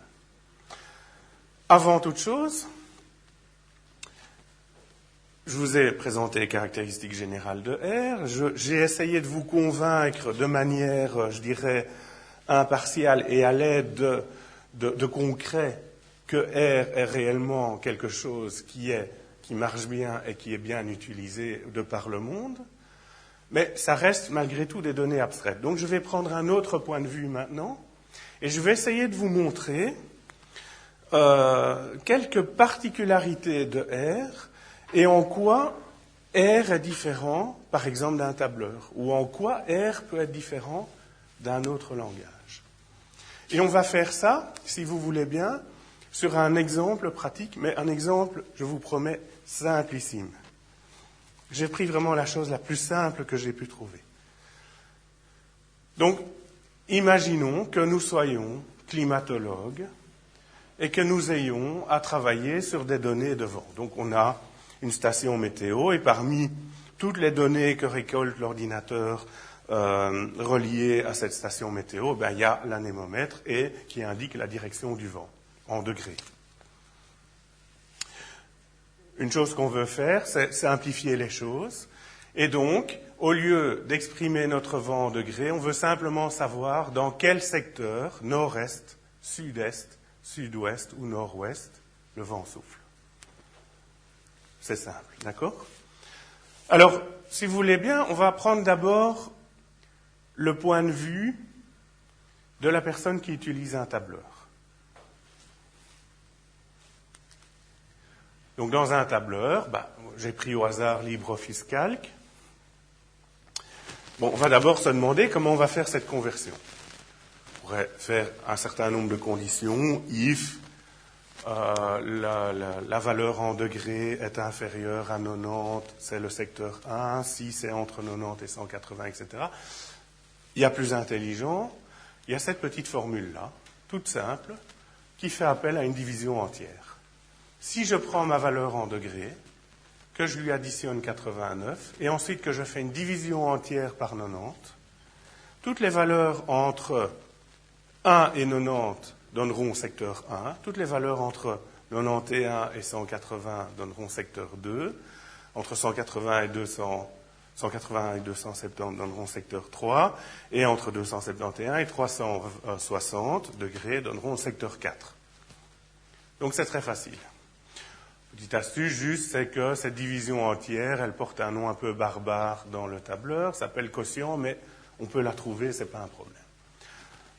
Avant toute chose, je vous ai présenté les caractéristiques générales de R. J'ai essayé de vous convaincre de manière, je dirais, impartiale et à l'aide de concret que R est réellement quelque chose qui marche bien et qui est bien utilisé de par le monde. Mais ça reste malgré tout des données abstraites. Donc je vais prendre un autre point de vue maintenant et je vais essayer de vous montrer quelques particularités de R et en quoi R est différent, par exemple, d'un tableur, ou en quoi R peut être différent d'un autre langage. Et on va faire ça, si vous voulez bien, sur un exemple pratique, mais un exemple, je vous promets, simplissime. J'ai pris vraiment la chose la plus simple que j'ai pu trouver. Donc, imaginons que nous soyons climatologues et que nous ayons à travailler sur des données de vent. Donc, on a une station météo et parmi toutes les données que récolte l'ordinateur reliées à cette station météo, ben, il y a l'anémomètre et qui indique la direction du vent en degrés. Une chose qu'on veut faire, c'est simplifier les choses. Et donc, au lieu d'exprimer notre vent en degrés, on veut simplement savoir dans quel secteur, nord-est, sud-est, sud-ouest ou nord-ouest, le vent souffle. C'est simple, d'accord? Alors, si vous voulez bien, on va prendre d'abord le point de vue de la personne qui utilise un tableur. Donc, dans un tableur, j'ai pris au hasard LibreOffice Calc. Bon, on va d'abord se demander comment on va faire cette conversion. On pourrait faire un certain nombre de conditions. If la valeur en degrés est inférieure à 90, c'est le secteur 1. Si c'est entre 90 et 180, etc. Il y a plus intelligent. Il y a cette petite formule-là, toute simple, qui fait appel à une division entière. Si je prends ma valeur en degrés, que je lui additionne 89, et ensuite que je fais une division entière par 90, toutes les valeurs entre 1 et 90 donneront secteur 1, toutes les valeurs entre 91 et 180 donneront secteur 2, entre 180 et 270 donneront secteur 3, et entre 271 et 360 degrés donneront secteur 4. Donc c'est très facile. Petite astuce juste, c'est que cette division entière, elle porte un nom un peu barbare dans le tableur, s'appelle quotient, mais on peut la trouver, c'est pas un problème.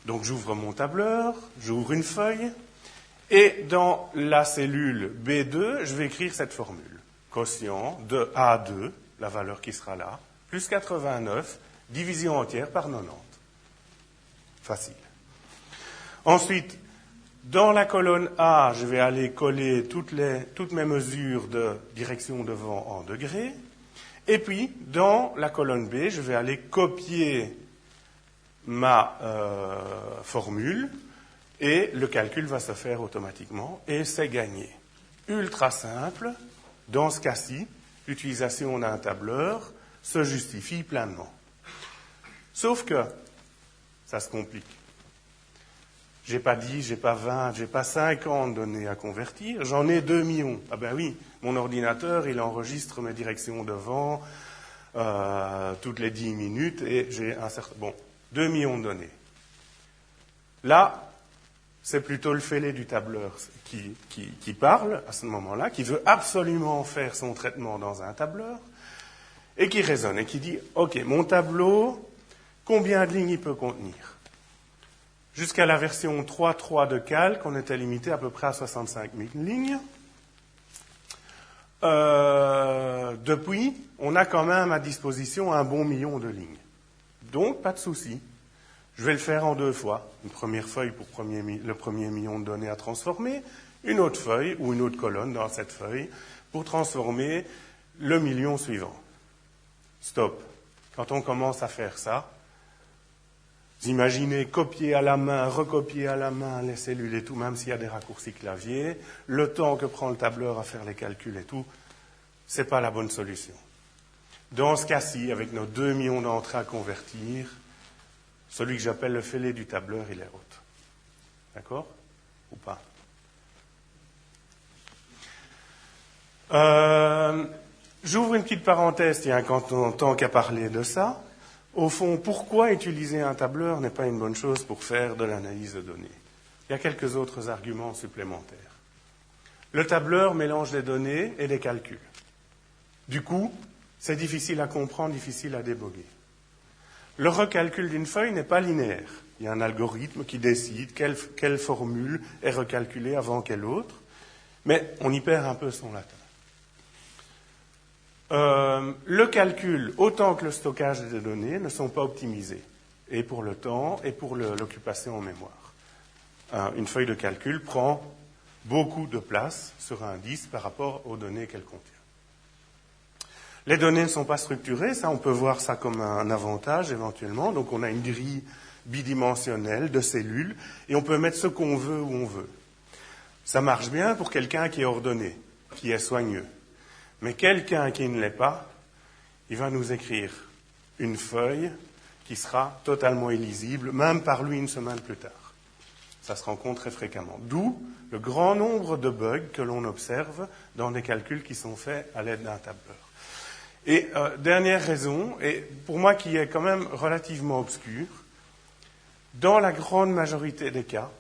Donc j'ouvre mon tableur, j'ouvre une feuille, et dans la cellule B2, je vais écrire cette formule. Quotient de A2, la valeur qui sera là, plus 89, division entière par 90. Facile. Ensuite, dans la colonne A, je vais aller coller toutes mes mesures de direction de vent en degrés. Et puis, dans la colonne B, je vais aller copier ma formule et le calcul va se faire automatiquement et c'est gagné. Ultra simple. Dans ce cas-ci, l'utilisation d'un tableur se justifie pleinement. Sauf que ça se complique. J'ai pas 10, j'ai pas 20, j'ai pas 50 données à convertir, j'en ai 2 millions. Ah ben oui, mon ordinateur, il enregistre mes directions de vent toutes les 10 minutes et j'ai un certain... Bon, 2 millions de données. Là, c'est plutôt le fêlé du tableur qui parle à ce moment-là, qui veut absolument faire son traitement dans un tableur et qui raisonne et qui dit « Ok, mon tableau, combien de lignes il peut contenir ?» Jusqu'à la version 3.3 de Calc, on était limité à peu près à 65 000 lignes. Depuis, on a quand même à disposition un bon million de lignes. Donc, pas de souci. Je vais le faire en 2 fois. Une première feuille pour le premier million de données à transformer, une autre feuille ou une autre colonne dans cette feuille pour transformer le million suivant. Stop. Quand on commence à faire ça, vous imaginez copier à la main, recopier à la main les cellules et tout, même s'il y a des raccourcis clavier, le temps que prend le tableur à faire les calculs et tout, c'est pas la bonne solution. Dans ce cas-ci, avec nos 2 millions d'entrées à convertir, celui que j'appelle le fêlé du tableur, il est haute. D'accord? Ou pas? J'ouvre une petite parenthèse, tiens, tant qu'à parler de ça. Au fond, pourquoi utiliser un tableur n'est pas une bonne chose pour faire de l'analyse de données? Il y a quelques autres arguments supplémentaires. Le tableur mélange des données et des calculs. Du coup, c'est difficile à comprendre, difficile à déboguer. Le recalcul d'une feuille n'est pas linéaire. Il y a un algorithme qui décide quelle formule est recalculée avant quelle autre, mais on y perd un peu son latin. Le calcul, autant que le stockage des données, ne sont pas optimisés, et pour le temps, et pour l'occupation en mémoire. Une feuille de calcul prend beaucoup de place sur un disque par rapport aux données qu'elle contient. Les données ne sont pas structurées, ça on peut voir ça comme un avantage éventuellement, donc on a une grille bidimensionnelle de cellules, et on peut mettre ce qu'on veut où on veut. Ça marche bien pour quelqu'un qui est ordonné, qui est soigneux. Mais quelqu'un qui ne l'est pas, il va nous écrire une feuille qui sera totalement illisible, même par lui une semaine plus tard. Ça se rencontre très fréquemment. D'où le grand nombre de bugs que l'on observe dans des calculs qui sont faits à l'aide d'un tableur. Et dernière raison, et pour moi qui est quand même relativement obscure, dans la grande majorité des cas,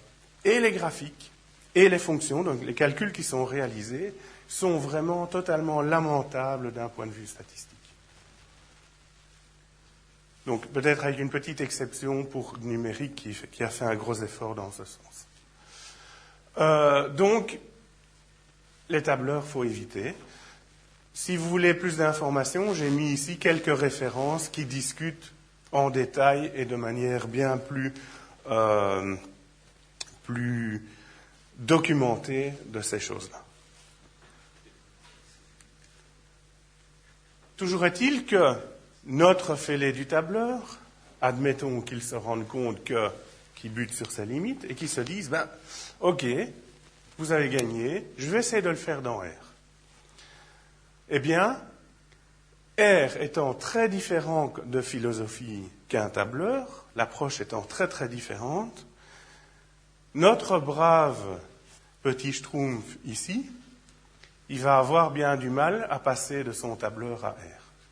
et les graphiques et les fonctions, donc les calculs qui sont réalisés, sont vraiment totalement lamentables d'un point de vue statistique. Donc peut-être avec une petite exception pour numérique qui a fait un gros effort dans ce sens. Donc, les tableurs, il faut éviter. Si vous voulez plus d'informations, j'ai mis ici quelques références qui discutent en détail et de manière bien plus documentée de ces choses-là. Toujours est-il que notre fêlé du tableur, admettons qu'il se rende compte qu'il bute sur ses limites et qu'il se dise, ok, vous avez gagné, je vais essayer de le faire dans R. Eh bien, R étant très différent de philosophie qu'un tableur, l'approche étant très très différente, notre brave petit schtroumpf ici, il va avoir bien du mal à passer de son tableur à R.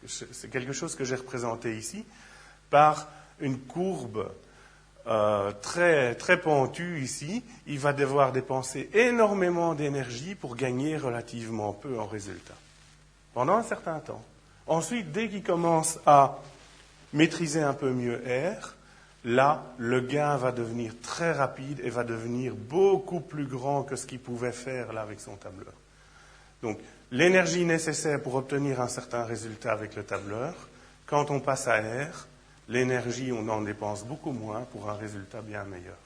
C'est quelque chose que j'ai représenté ici par une courbe très, très pentue ici. Il va devoir dépenser énormément d'énergie pour gagner relativement peu en résultat, pendant un certain temps. Ensuite, dès qu'il commence à maîtriser un peu mieux R, là, le gain va devenir très rapide et va devenir beaucoup plus grand que ce qu'il pouvait faire là avec son tableur. Donc, l'énergie nécessaire pour obtenir un certain résultat avec le tableur, quand on passe à R, l'énergie, on en dépense beaucoup moins pour un résultat bien meilleur.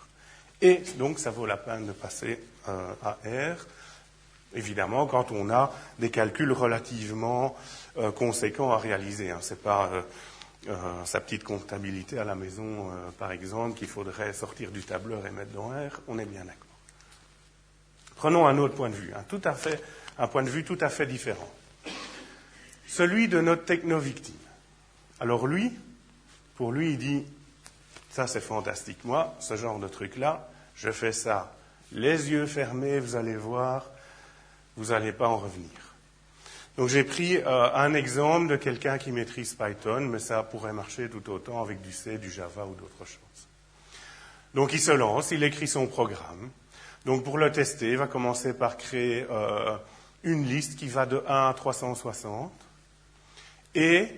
Et donc, ça vaut la peine de passer à R, évidemment, quand on a des calculs relativement conséquents à réaliser. Ce n'est pas sa petite comptabilité à la maison, par exemple, qu'il faudrait sortir du tableur et mettre dans R, on est bien d'accord. Prenons un autre point de vue, un point de vue tout à fait différent. Celui de notre techno-victime. Alors pour lui, il dit, ça c'est fantastique, moi, ce genre de truc-là, je fais ça, les yeux fermés, vous allez voir, vous n'allez pas en revenir. Donc j'ai pris un exemple de quelqu'un qui maîtrise Python, mais ça pourrait marcher tout autant avec du C, du Java ou d'autres choses. Donc il se lance, il écrit son programme. Donc pour le tester, il va commencer par créer une liste qui va de 1 à 360. Et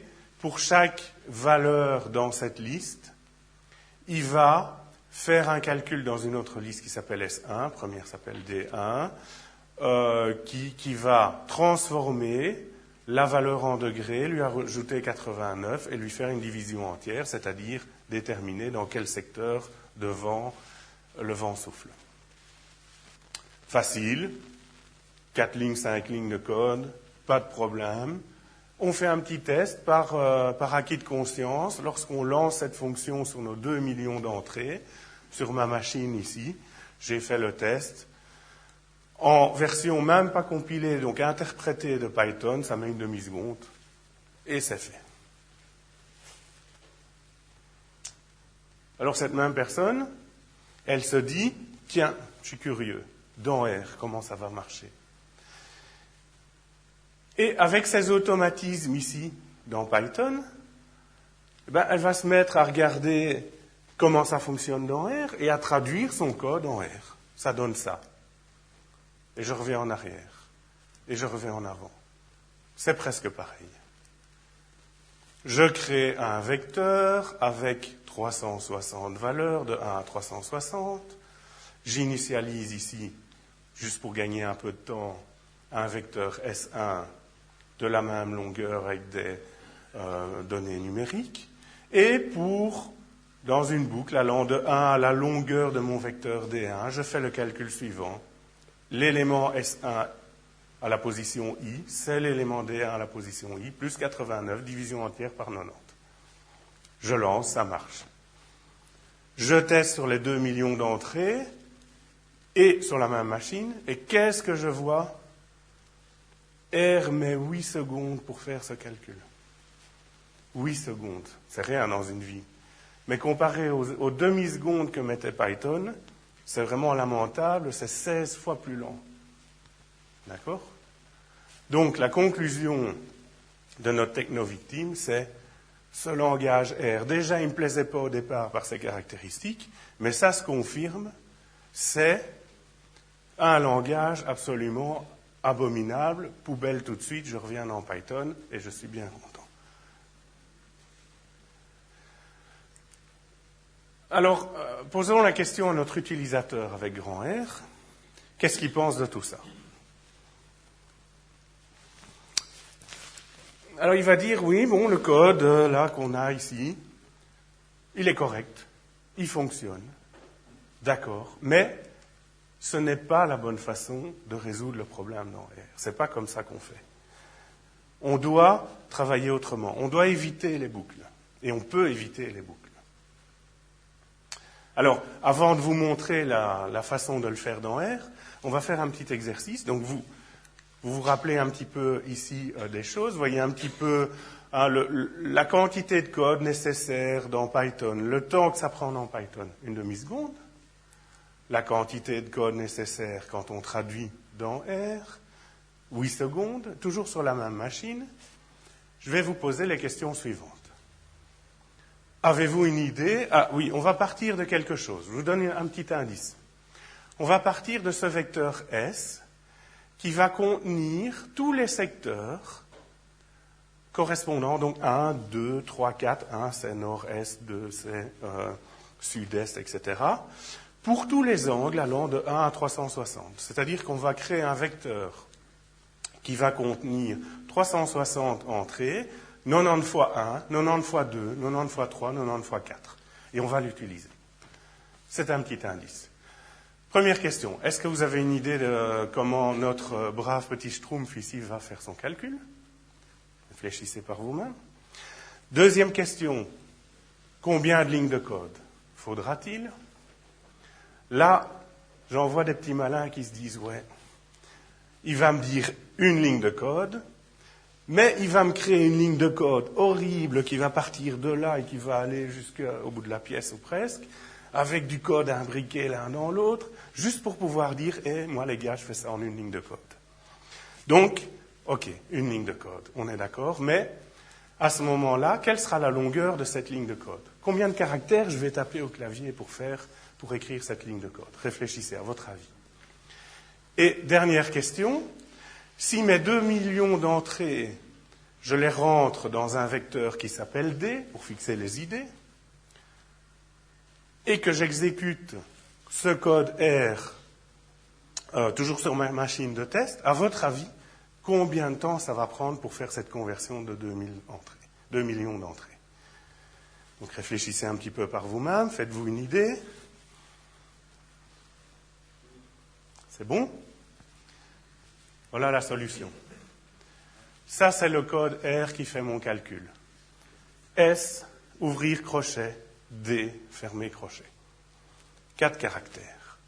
pour chaque valeur dans cette liste, il va faire un calcul dans une autre liste qui s'appelle S1, première s'appelle D1, qui va transformer la valeur en degrés, lui ajouter 89 et lui faire une division entière, c'est-à-dire déterminer dans quel secteur de vent le vent souffle. Facile, 4 lignes, 5 lignes de code, pas de problème. On fait un petit test par acquis de conscience. Lorsqu'on lance cette fonction sur nos 2 millions d'entrées, sur ma machine ici, j'ai fait le test. En version même pas compilée, donc interprétée de Python, ça met une demi-seconde, et c'est fait. Alors cette même personne, elle se dit, tiens, je suis curieux, dans R, comment ça va marcher? Et avec ces automatismes ici, dans Python, elle va se mettre à regarder comment ça fonctionne dans R et à traduire son code en R. Ça donne ça. Et je reviens en arrière. Et je reviens en avant. C'est presque pareil. Je crée un vecteur avec 360 valeurs, de 1 à 360. J'initialise ici, juste pour gagner un peu de temps, un vecteur S1 de la même longueur avec des données numériques, et pour, dans une boucle, allant de 1 à la longueur de mon vecteur D1, je fais le calcul suivant. L'élément S1 à la position I, c'est l'élément D1 à la position I, plus 89, division entière par 90. Je lance, ça marche. Je teste sur les 2 millions d'entrées, et sur la même machine, et qu'est-ce que je vois? R met 8 secondes pour faire ce calcul. 8 secondes, c'est rien dans une vie. Mais comparé aux demi-secondes que mettait Python, c'est vraiment lamentable, c'est 16 fois plus lent. D'accord? Donc la conclusion de notre techno-victime, c'est ce langage R. Déjà, il ne me plaisait pas au départ par ses caractéristiques, mais ça se confirme, c'est un langage absolument abominable, poubelle tout de suite, je reviens dans Python et je suis bien content. Alors, posons la question à notre utilisateur avec grand R. Qu'est-ce qu'il pense de tout ça? Alors, il va dire, oui, bon, le code, là, qu'on a ici, il est correct, il fonctionne, d'accord, mais ce n'est pas la bonne façon de résoudre le problème dans R. Ce n'est pas comme ça qu'on fait. On doit travailler autrement. On doit éviter les boucles. Et on peut éviter les boucles. Alors, avant de vous montrer la façon de le faire dans R, on va faire un petit exercice. Donc, vous rappelez un petit peu ici des choses. Vous voyez un petit peu la quantité de code nécessaire dans Python, le temps que ça prend dans Python, une demi-seconde. La quantité de code nécessaire quand on traduit dans R, 8 secondes, toujours sur la même machine. Je vais vous poser les questions suivantes. Avez-vous une idée? Ah oui, on va partir de quelque chose. Je vous donne un petit indice. On va partir de ce vecteur S qui va contenir tous les secteurs correspondant, donc 1, 2, 3, 4, 1 c'est nord-est, 2 c'est sud-est, etc., pour tous les angles allant de 1 à 360. C'est-à-dire qu'on va créer un vecteur qui va contenir 360 entrées, 90 fois 1, 90 fois 2, 90 fois 3, 90 fois 4. Et on va l'utiliser. C'est un petit indice. Première question. Est-ce que vous avez une idée de comment notre brave petit Schtroumpf ici va faire son calcul? Réfléchissez par vous-même. Deuxième question. Combien de lignes de code faudra-t-il? Là, j'en vois des petits malins qui se disent, ouais, il va me dire une ligne de code, mais il va me créer une ligne de code horrible qui va partir de là et qui va aller jusqu'au bout de la pièce ou presque, avec du code imbriqué l'un dans l'autre, juste pour pouvoir dire, moi les gars, je fais ça en une ligne de code. Donc, ok, une ligne de code, on est d'accord, mais à ce moment-là, quelle sera la longueur de cette ligne de code? Combien de caractères je vais taper au clavier pour écrire cette ligne de code? Réfléchissez, à votre avis. Et dernière question, si mes 2 millions d'entrées, je les rentre dans un vecteur qui s'appelle D, pour fixer les idées, et que j'exécute ce code R, toujours sur ma machine de test, à votre avis, combien de temps ça va prendre pour faire cette conversion de 2 millions d'entrées? Donc réfléchissez un petit peu par vous-même, faites-vous une idée. C'est bon? Voilà la solution. Ça, c'est le code R qui fait mon calcul. S, ouvrir crochet, D, fermer crochet. 4 caractères.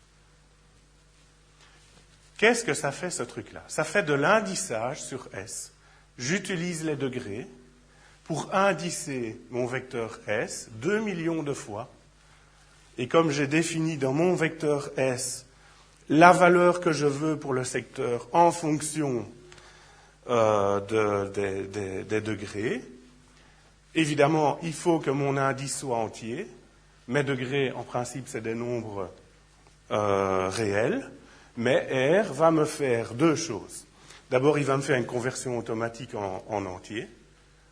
Qu'est-ce que ça fait, ce truc-là? Ça fait de l'indissage sur S. J'utilise les degrés pour indicer mon vecteur S 2 millions de fois. Et comme j'ai défini dans mon vecteur S la valeur que je veux pour le secteur en fonction des degrés, évidemment, il faut que mon indice soit entier. Mes degrés, en principe, c'est des nombres réels. Mais R va me faire 2 choses. D'abord, il va me faire une conversion automatique en entier,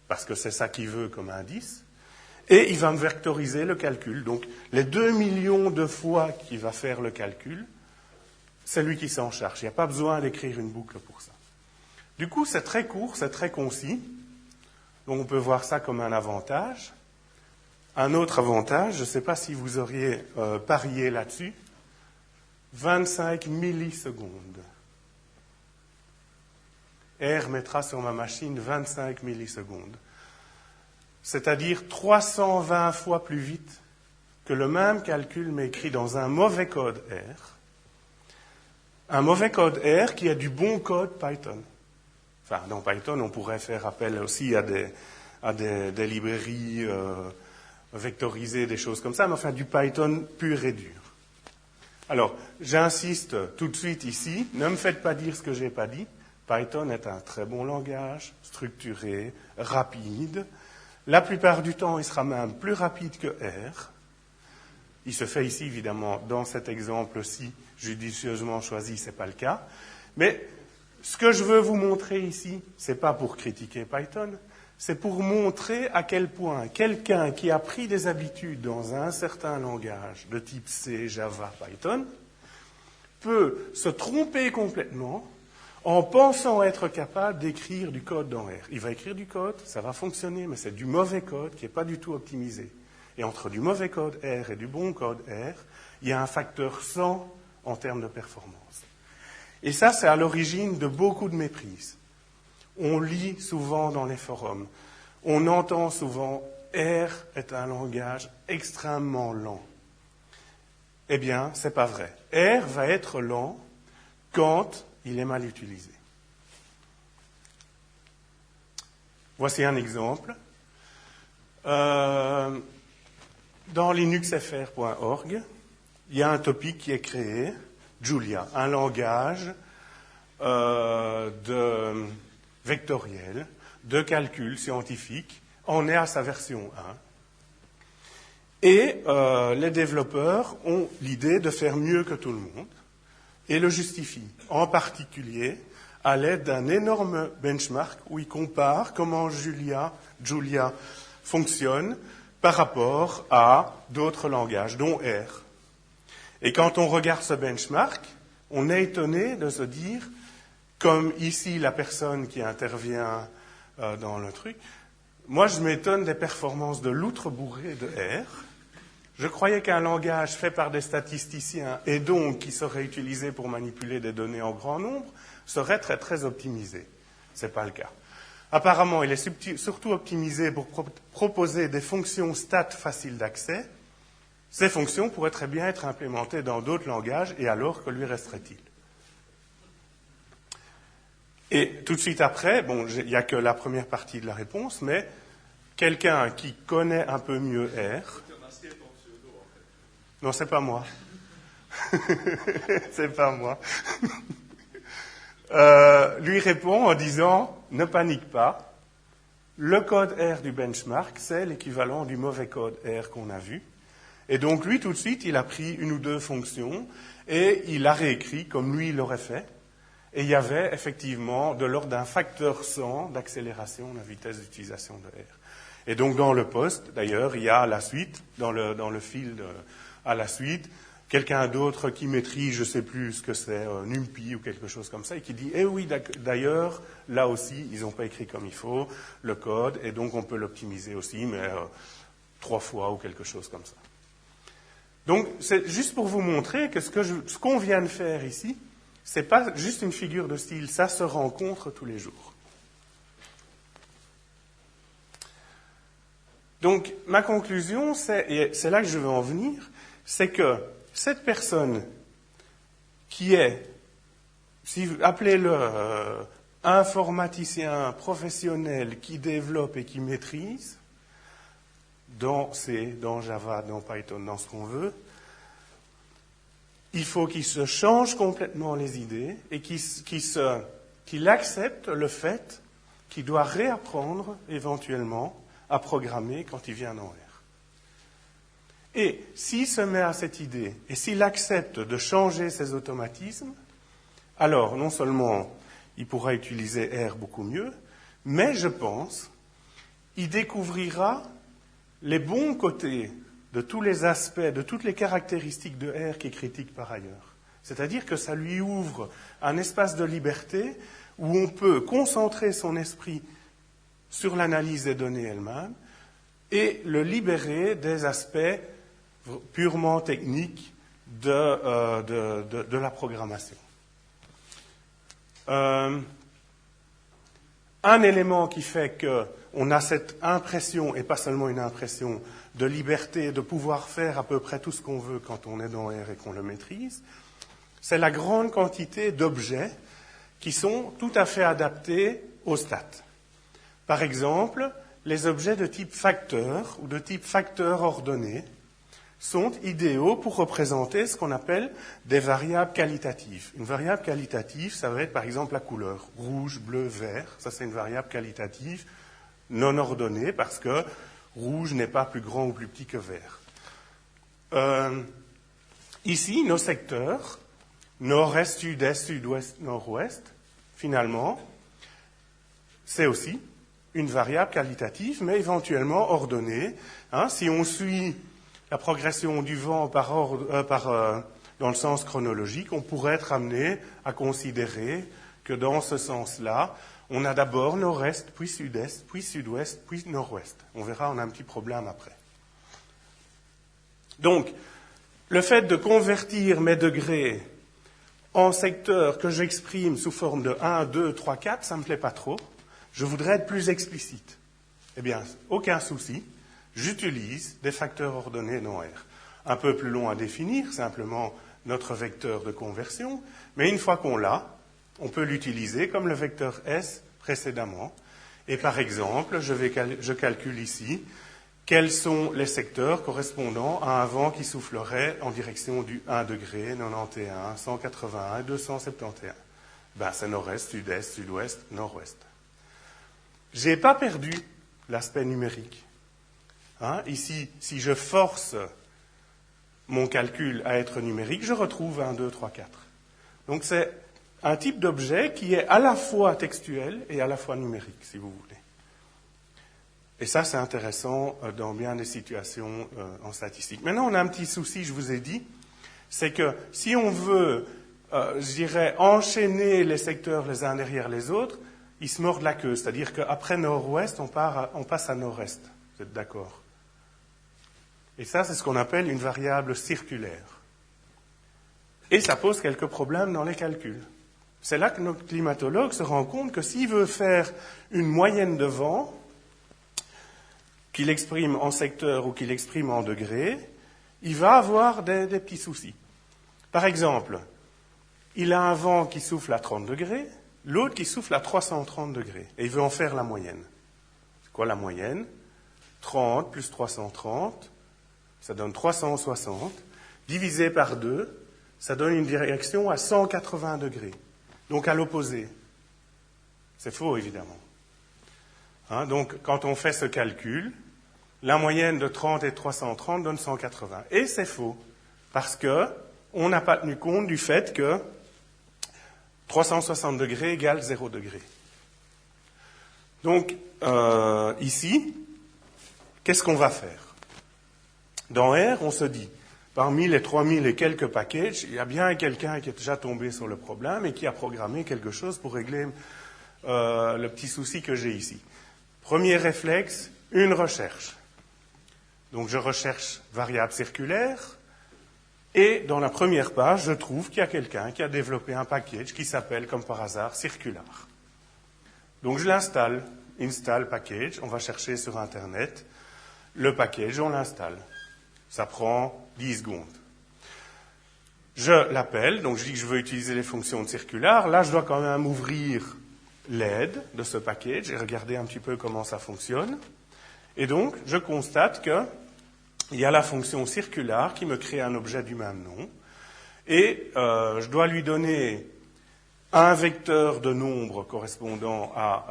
parce que c'est ça qu'il veut comme indice. Et il va me vectoriser le calcul. Donc, les 2 millions de fois qu'il va faire le calcul, c'est lui qui s'en charge. Il n'y a pas besoin d'écrire une boucle pour ça. Du coup, c'est très court, c'est très concis. Donc on peut voir ça comme un avantage. Un autre avantage, je ne sais pas si vous auriez parié là-dessus, 25 millisecondes. R mettra sur ma machine 25 millisecondes. C'est-à-dire 320 fois plus vite que le même calcul mais écrit dans un mauvais code R. Un mauvais code R qui a du bon code Python. Enfin, dans Python, on pourrait faire appel aussi à des librairies vectorisées, des choses comme ça, mais enfin du Python pur et dur. Alors, j'insiste tout de suite ici, ne me faites pas dire ce que je n'ai pas dit. Python est un très bon langage, structuré, rapide. La plupart du temps, il sera même plus rapide que R. Il se fait ici, évidemment, dans cet exemple-ci, judicieusement choisi, ce n'est pas le cas. Mais ce que je veux vous montrer ici, ce n'est pas pour critiquer Python, c'est pour montrer à quel point quelqu'un qui a pris des habitudes dans un certain langage de type C, Java, Python, peut se tromper complètement en pensant être capable d'écrire du code dans R. Il va écrire du code, ça va fonctionner, mais c'est du mauvais code qui n'est pas du tout optimisé. Et entre du mauvais code R et du bon code R, il y a un facteur 100 en termes de performance. Et ça, c'est à l'origine de beaucoup de méprises. On lit souvent dans les forums, on entend souvent « R est un langage extrêmement lent ». Eh bien, ce n'est pas vrai. R va être lent quand il est mal utilisé. Voici un exemple. Dans linuxfr.org, il y a un topic qui est créé, Julia, un langage vectoriel, de calcul scientifique. On est à sa version 1. Et les développeurs ont l'idée de faire mieux que tout le monde et le justifient, en particulier à l'aide d'un énorme benchmark où ils comparent comment Julia fonctionne par rapport à d'autres langages, dont R. Et quand on regarde ce benchmark, on est étonné de se dire, comme ici la personne qui intervient dans le truc, moi je m'étonne des performances de l'outre bourré de R. Je croyais qu'un langage fait par des statisticiens et donc qui serait utilisé pour manipuler des données en grand nombre serait très très optimisé. Ce n'est pas le cas. Apparemment, il est surtout optimisé pour proposer des fonctions stat faciles d'accès. Ces fonctions pourraient très bien être implémentées dans d'autres langages et alors que lui resterait-il? Et tout de suite après, bon, il n'y a que la première partie de la réponse, mais quelqu'un qui connaît un peu mieux R... Non, c'est pas moi. C'est pas moi. Lui répond en disant « Ne panique pas, le code R du benchmark, c'est l'équivalent du mauvais code R qu'on a vu. » Et donc lui, tout de suite, il a pris une ou deux fonctions et il a réécrit comme lui, il l'aurait fait. Et il y avait effectivement de l'ordre d'un facteur 100 d'accélération de la vitesse d'utilisation de R. Et donc dans le post, d'ailleurs, il y a la suite, dans le fil à la suite, quelqu'un d'autre qui maîtrise, je ne sais plus ce que c'est, NumPy ou quelque chose comme ça, et qui dit « Eh oui, d'ailleurs, là aussi, ils n'ont pas écrit comme il faut le code, et donc on peut l'optimiser aussi, mais 3 fois ou quelque chose comme ça. » Donc, c'est juste pour vous montrer que ce qu'on vient de faire ici, ce n'est pas juste une figure de style, ça se rencontre tous les jours. Donc, ma conclusion, et c'est là que je veux en venir, c'est que cette personne qui est, si vous appelez-le informaticien professionnel qui développe et qui maîtrise, dans C, dans Java, dans Python, dans ce qu'on veut, il faut qu'il se change complètement les idées et qu'il accepte le fait qu'il doit réapprendre éventuellement à programmer quand il vient en R. Et s'il se met à cette idée et s'il accepte de changer ses automatismes, alors non seulement il pourra utiliser R beaucoup mieux, mais je pense il découvrira les bons côtés de tous les aspects, de toutes les caractéristiques de R qu'il critique par ailleurs. C'est-à-dire que ça lui ouvre un espace de liberté où on peut concentrer son esprit sur l'analyse des données elles-mêmes et le libérer des aspects purement techniques de la programmation. Un élément qui fait qu'on a cette impression, et pas seulement une impression, de liberté, de pouvoir faire à peu près tout ce qu'on veut quand on est dans R et qu'on le maîtrise, c'est la grande quantité d'objets qui sont tout à fait adaptés aux stats. Par exemple, les objets de type facteur ou de type facteur ordonné sont idéaux pour représenter ce qu'on appelle des variables qualitatives. Une variable qualitative, ça va être par exemple la couleur, rouge, bleu, vert. Ça, c'est une variable qualitative non ordonnée parce que rouge n'est pas plus grand ou plus petit que vert. Ici, nos secteurs, nord-est, sud-est, sud-ouest, nord-ouest, finalement, c'est aussi une variable qualitative, mais éventuellement ordonnée. Si on suit la progression du vent dans le sens chronologique, on pourrait être amené à considérer que dans ce sens-là, on a d'abord nord-est, puis sud-est, puis sud-ouest, puis nord-ouest. On verra, on a un petit problème après. Donc, le fait de convertir mes degrés en secteurs que j'exprime sous forme de 1, 2, 3, 4, ça ne me plaît pas trop. Je voudrais être plus explicite. Eh bien, aucun souci. J'utilise des facteurs ordonnés dans R. Un peu plus long à définir, simplement notre vecteur de conversion, mais une fois qu'on l'a, on peut l'utiliser comme le vecteur S précédemment. Et par exemple, je calcule ici quels sont les secteurs correspondant à un vent qui soufflerait en direction du 1 degré, 91, 181 et 271. C'est nord-est, sud-est, sud-ouest, nord-ouest. Je n'ai pas perdu l'aspect numérique. Ici, si je force mon calcul à être numérique, je retrouve 1, 2, 3, 4. Donc c'est un type d'objet qui est à la fois textuel et à la fois numérique, si vous voulez. Et ça, c'est intéressant dans bien des situations en statistique. Maintenant, on a un petit souci, je vous ai dit, c'est que si on veut, enchaîner les secteurs les uns derrière les autres, ils se mordent la queue. C'est-à-dire qu'après nord-ouest, on passe à nord-est. Vous êtes d'accord? Et ça, c'est ce qu'on appelle une variable circulaire. Et ça pose quelques problèmes dans les calculs. C'est là que notre climatologue se rend compte que s'il veut faire une moyenne de vent, qu'il exprime en secteur ou qu'il exprime en degrés, il va avoir des petits soucis. Par exemple, il a un vent qui souffle à 30 degrés, l'autre qui souffle à 330 degrés, et il veut en faire la moyenne. C'est quoi la moyenne? 30 plus 330, ça donne 360, divisé par 2, ça donne une direction à 180 degrés, donc à l'opposé. C'est faux, évidemment. Donc, quand on fait ce calcul, la moyenne de 30 et de 330 donne 180. Et c'est faux, parce qu'on n'a pas tenu compte du fait que 360 degrés égale 0 degré. Donc, ici, qu'est-ce qu'on va faire? Dans R, on se dit, parmi les 3000 et quelques packages, il y a bien quelqu'un qui est déjà tombé sur le problème et qui a programmé quelque chose pour régler le petit souci que j'ai ici. Premier réflexe, une recherche. Donc je recherche variable circulaire et dans la première page, je trouve qu'il y a quelqu'un qui a développé un package qui s'appelle, comme par hasard, circular. Donc je l'installe, install package, on va chercher sur Internet le package, on l'installe. Ça prend 10 secondes. Je l'appelle, donc je dis que je veux utiliser les fonctions de circular. Là, je dois quand même ouvrir l'aide de ce package et regarder un petit peu comment ça fonctionne. Et donc, je constate qu'il y a la fonction circular qui me crée un objet du même nom. Et je dois lui donner un vecteur de nombre correspondant à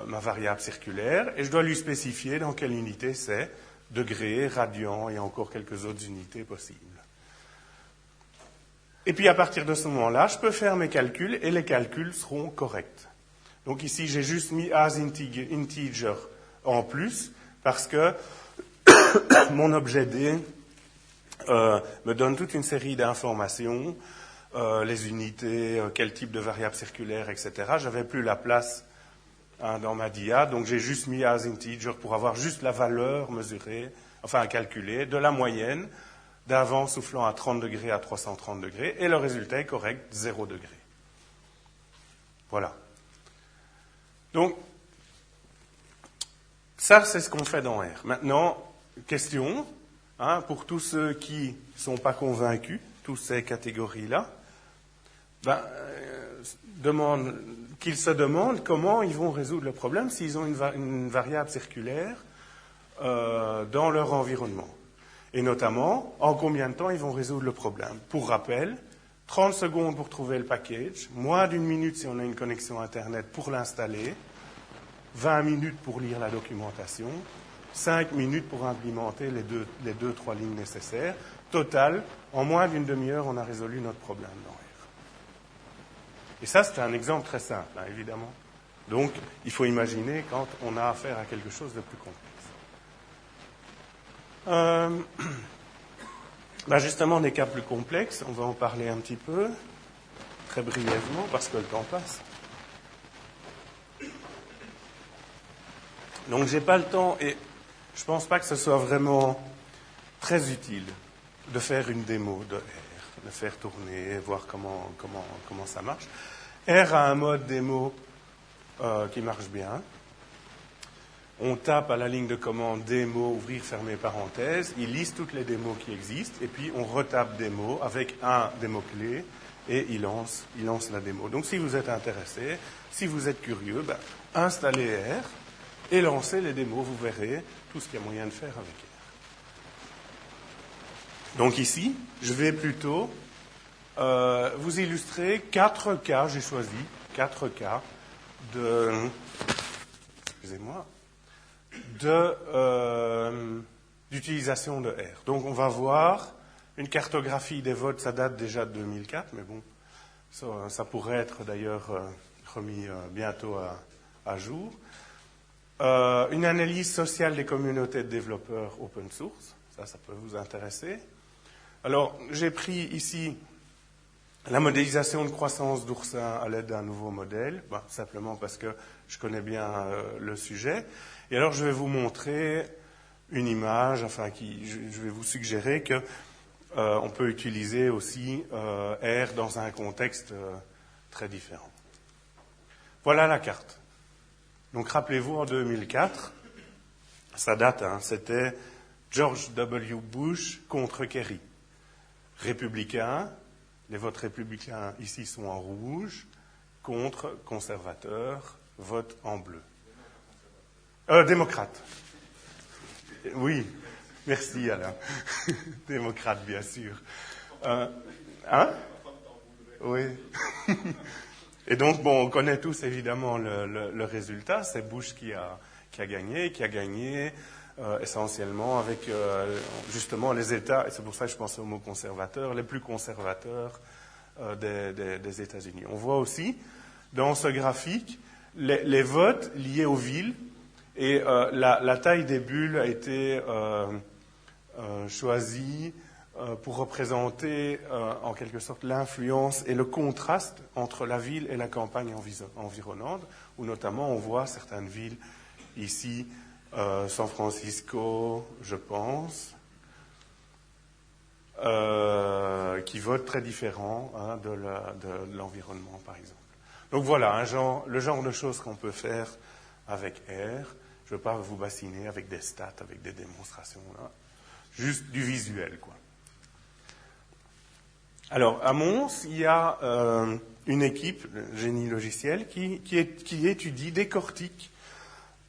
ma variable circulaire et je dois lui spécifier dans quelle unité c'est, degrés, radians et encore quelques autres unités possibles. Et puis à partir de ce moment-là, je peux faire mes calculs et les calculs seront corrects. Donc ici, j'ai juste mis as integer en plus parce que mon objet D me donne toute une série d'informations les unités, quel type de variable circulaire, etc. J'avais plus la place dans ma DIA, donc j'ai juste mis as integer pour avoir juste la valeur mesurée, enfin à calculer, de la moyenne d'un vent soufflant à 30 degrés à 330 degrés, et le résultat est correct, 0 degré. Voilà. Donc, ça, c'est ce qu'on fait dans R. Maintenant, question, pour tous ceux qui ne sont pas convaincus, toutes ces catégories-là, qu'ils se demandent comment ils vont résoudre le problème s'ils ont une variable circulaire dans leur environnement. Et notamment, en combien de temps ils vont résoudre le problème. Pour rappel, 30 secondes pour trouver le package, moins d'une minute si on a une connexion Internet pour l'installer, 20 minutes pour lire la documentation, 5 minutes pour implémenter les 2-3 lignes nécessaires. Total, en moins d'une demi-heure, on a résolu notre problème dans R. Et ça, c'est un exemple très simple, évidemment. Donc, il faut imaginer quand on a affaire à quelque chose de plus complexe. Justement, des cas plus complexes, on va en parler un petit peu, très brièvement, parce que le temps passe. Donc, j'ai pas le temps, et je pense pas que ce soit vraiment très utile de faire une démo de R, de faire tourner, voir comment ça marche. R a un mode démo qui marche bien. On tape à la ligne de commande démo, ouvrir, fermer parenthèse, il liste toutes les démos qui existent, et puis on retape démo avec un démo-clé, et il lance la démo. Donc si vous êtes intéressé, si vous êtes curieux, installez R et lancez les démos, vous verrez tout ce qu'il y a moyen de faire avec R. Donc ici, je vais plutôt vous illustrer 4 cas, j'ai choisi 4 cas d'utilisation de R. Donc on va voir une cartographie des votes, ça date déjà de 2004, mais bon, ça pourrait être d'ailleurs remis bientôt à jour. Une analyse sociale des communautés de développeurs open source, ça peut vous intéresser. Alors, j'ai pris ici la modélisation de croissance d'oursins à l'aide d'un nouveau modèle, simplement parce que je connais bien le sujet. Et alors, je vais vous montrer une image, je vais vous suggérer que on peut utiliser aussi R dans un contexte très différent. Voilà la carte. Donc, rappelez-vous, en 2004, ça date, c'était George W. Bush contre Kerry. Républicain, les votes républicains ici sont en rouge, contre conservateurs, vote en bleu. Démocrate. Oui, merci Alain. Démocrate, bien sûr. Oui. Et donc, on connaît tous évidemment le résultat, c'est Bush qui a gagné essentiellement avec justement les États, et c'est pour ça que je pense au mot conservateur, les plus conservateurs des États-Unis. On voit aussi dans ce graphique les votes liés aux villes, et la taille des bulles a été choisie pour représenter en quelque sorte l'influence et le contraste entre la ville et la campagne environnante, où notamment on voit certaines villes ici, San Francisco, je pense, qui votent très différent de l'environnement, par exemple. Donc voilà, le genre de choses qu'on peut faire avec R. Je ne veux pas vous bassiner avec des stats, avec des démonstrations, là. Juste du visuel, quoi. Alors, à Mons, il y a une équipe, génie logiciel, qui étudie, décortique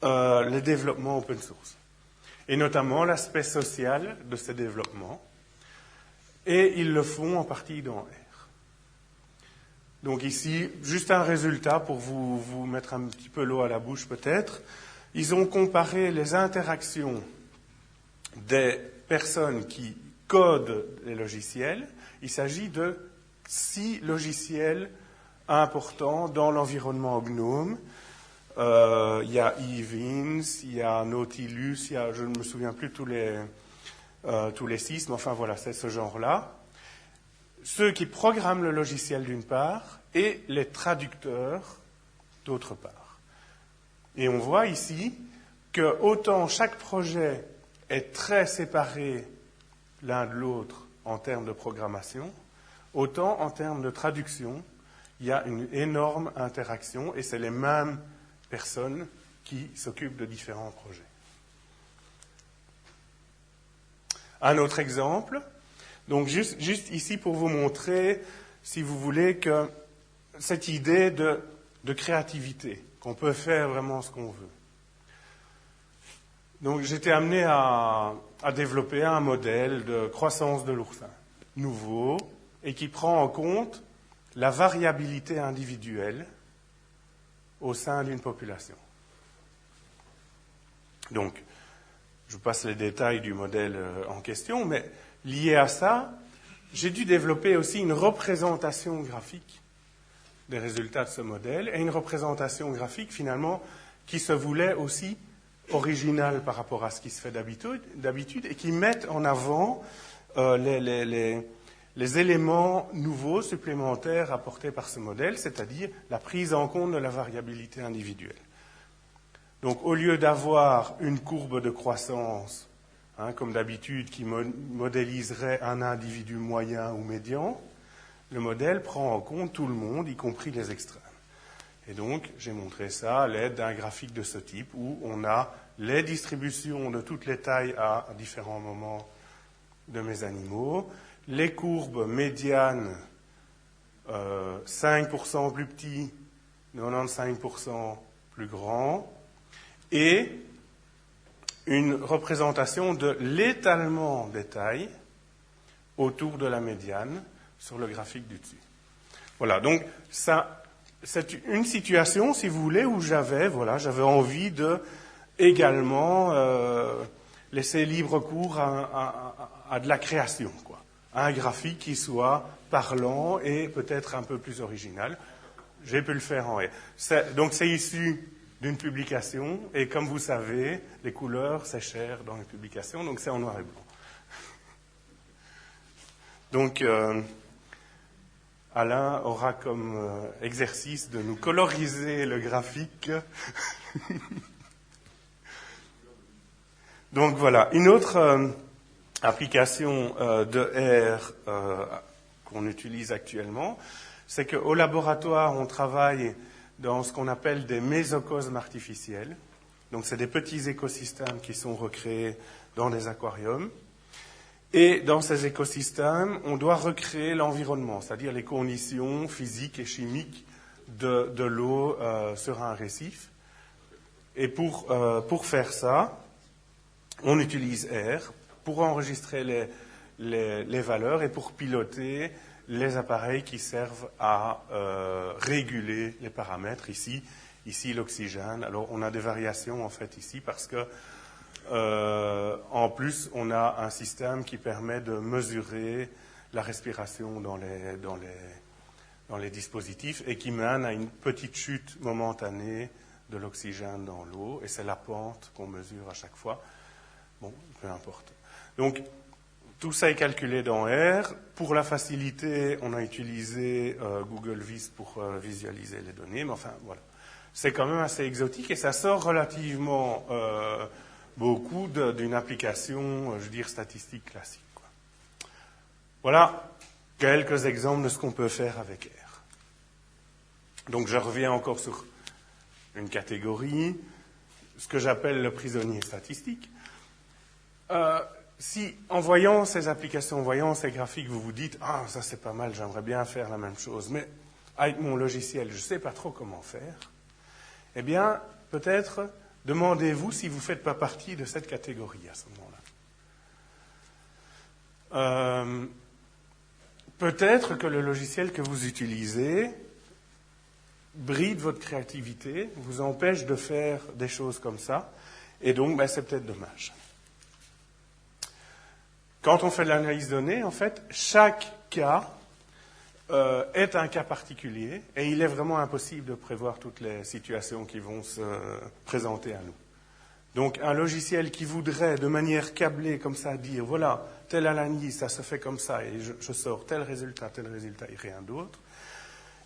les développements open source, et notamment l'aspect social de ces développements, et ils le font en partie dans R. Donc ici, juste un résultat pour vous mettre un petit peu l'eau à la bouche peut-être. Ils ont comparé les interactions des personnes qui codent les logiciels. Il s'agit de 6 logiciels importants dans l'environnement GNOME. Il y a eVins, il y a Nautilus, je ne me souviens plus tous les 6, mais enfin voilà, c'est ce genre-là. ceux qui programment le logiciel d'une part et les traducteurs d'autre part. Et on voit ici que autant chaque projet est très séparé l'un de l'autre en termes de programmation, autant en termes de traduction, il y a une énorme interaction et c'est les mêmes personnes qui s'occupent de différents projets. Un autre exemple, donc juste ici pour vous montrer, si vous voulez, que cette idée de créativité, qu'on peut faire vraiment ce qu'on veut. Donc j'étais amené à développer un modèle de croissance de l'oursin, nouveau, et qui prend en compte la variabilité individuelle au sein d'une population. Donc, je vous passe les détails du modèle en question, mais lié à ça, j'ai dû développer aussi une représentation graphique des résultats de ce modèle, et une représentation graphique, finalement, qui se voulait aussi originale par rapport à ce qui se fait d'habitude, et qui mette en avant les éléments nouveaux, supplémentaires apportés par ce modèle, c'est-à-dire la prise en compte de la variabilité individuelle. Donc, au lieu d'avoir une courbe de croissance, comme d'habitude, qui modéliserait un individu moyen ou médian, le modèle prend en compte tout le monde, y compris les extrêmes. Et donc, j'ai montré ça à l'aide d'un graphique de ce type, où on a les distributions de toutes les tailles à différents moments de mes animaux, les courbes médianes, 5% plus petits, 95% plus grands, et une représentation de l'étalement des tailles autour de la médiane sur le graphique du dessus. Voilà, donc ça, c'est une situation, si vous voulez, où j'avais envie de également laisser libre cours à de la création, quoi. À un graphique qui soit parlant et peut-être un peu plus original. J'ai pu le faire en R. Donc c'est issu d'une publication, et comme vous savez, les couleurs, c'est cher dans les publications, donc c'est en noir et blanc. Donc, Alain aura comme exercice de nous coloriser le graphique. Donc voilà, une autre application de R qu'on utilise actuellement, c'est qu'au laboratoire, on travaille dans ce qu'on appelle des mésocosmes artificiels. Donc, c'est des petits écosystèmes qui sont recréés dans des aquariums. Et dans ces écosystèmes, on doit recréer l'environnement, c'est-à-dire les conditions physiques et chimiques de l'eau sur un récif. Et pour faire ça, on utilise R pour enregistrer les valeurs et pour piloter les appareils qui servent à réguler les paramètres. Ici l'oxygène. Alors, on a des variations, en fait, ici, parce que, en plus, on a un système qui permet de mesurer la respiration dans les dispositifs et qui mène à une petite chute momentanée de l'oxygène dans l'eau. Et c'est la pente qu'on mesure à chaque fois. Bon, peu importe. Donc, tout ça est calculé dans R. Pour la facilité, on a utilisé Google Vis pour visualiser les données, mais enfin, voilà. C'est quand même assez exotique et ça sort relativement beaucoup d'une application, je veux dire, statistique classique, quoi. Voilà quelques exemples de ce qu'on peut faire avec R. Donc, je reviens encore sur une catégorie, ce que j'appelle le prisonnier statistique. Si, en voyant ces applications, en voyant ces graphiques, vous vous dites « Ah, ça c'est pas mal, j'aimerais bien faire la même chose, mais avec mon logiciel, je ne sais pas trop comment faire. » Eh bien, peut-être, demandez-vous si vous ne faites pas partie de cette catégorie à ce moment-là. Peut-être que le logiciel que vous utilisez bride votre créativité, vous empêche de faire des choses comme ça, et donc, c'est peut-être dommage. Quand on fait de l'analyse de données, en fait, chaque cas est un cas particulier et il est vraiment impossible de prévoir toutes les situations qui vont se présenter à nous. Donc un logiciel qui voudrait de manière câblée comme ça dire voilà, telle analyse, ça se fait comme ça et je sors tel résultat et rien d'autre,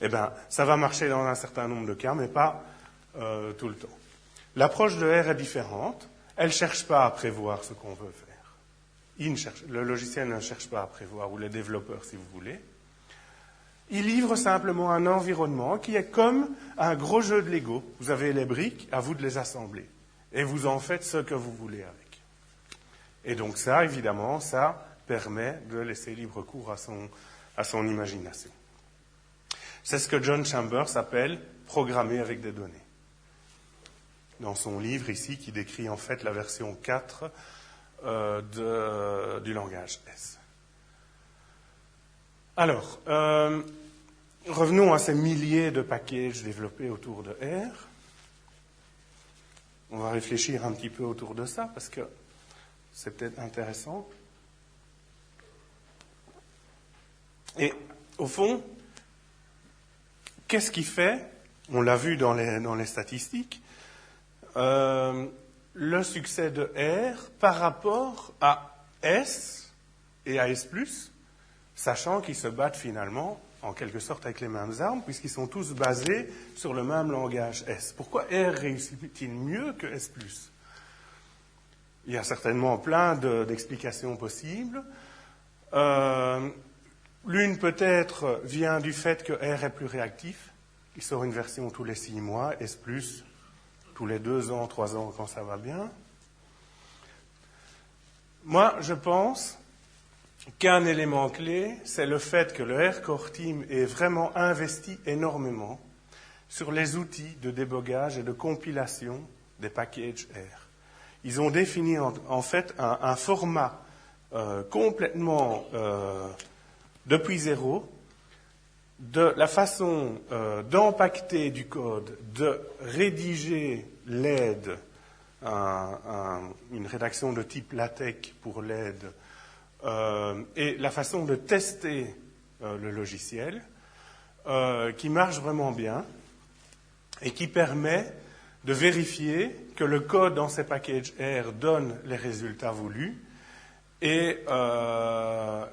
eh bien ça va marcher dans un certain nombre de cas, mais pas tout le temps. L'approche de R est différente, elle ne cherche pas à prévoir ce qu'on veut faire. Le logiciel ne cherche pas à prévoir, ou les développeurs si vous voulez. Il livre simplement un environnement qui est comme un gros jeu de Lego. Vous avez les briques, à vous de les assembler. Et vous en faites ce que vous voulez avec. Et donc ça, évidemment, ça permet de laisser libre cours à son imagination. C'est ce que John Chambers appelle programmer avec des données. Dans son livre ici, qui décrit en fait la version 4 du langage S. Alors, revenons à ces milliers de packages développés autour de R. On va réfléchir un petit peu autour de ça, parce que c'est peut-être intéressant. Et au fond, qu'est-ce qui fait, on l'a vu dans les statistiques, le succès de R par rapport à S et à S+, sachant qu'ils se battent finalement, en quelque sorte, avec les mêmes armes, puisqu'ils sont tous basés sur le même langage S. Pourquoi R réussit-il mieux que S+? Il y a certainement plein d'explications possibles. L'une peut-être vient du fait que R est plus réactif. Il sort une version tous les 6 mois, S+, tous les 2 ans, 3 ans quand ça va bien. Moi, je pense qu'un élément clé, c'est le fait que le R Core Team ait vraiment investi énormément sur les outils de débogage et de compilation des packages R. Ils ont défini en fait un format complètement depuis zéro de la façon d'empacter du code, de rédiger l'aide, une rédaction de type LaTeX pour l'aide, et la façon de tester le logiciel, qui marche vraiment bien et qui permet de vérifier que le code dans ces packages R donne les résultats voulus et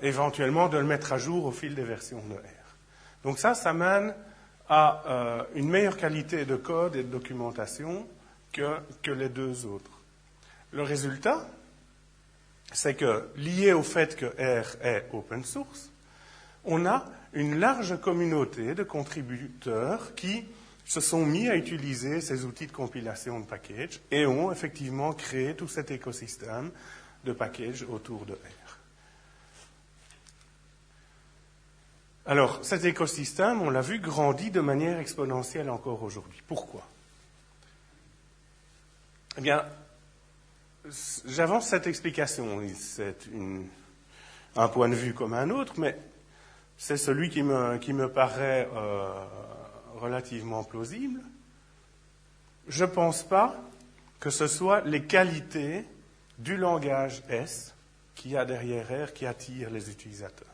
éventuellement de le mettre à jour au fil des versions de R. Donc ça mène à une meilleure qualité de code et de documentation que les deux autres. Le résultat, c'est que, lié au fait que R est open source, on a une large communauté de contributeurs qui se sont mis à utiliser ces outils de compilation de packages et ont effectivement créé tout cet écosystème de packages autour de R. Alors, cet écosystème, on l'a vu, grandit de manière exponentielle encore aujourd'hui. Pourquoi? Eh bien, j'avance cette explication. C'est un point de vue comme un autre, mais c'est celui qui me paraît relativement plausible. Je ne pense pas que ce soit les qualités du langage S qu'il y a derrière R qui attirent les utilisateurs.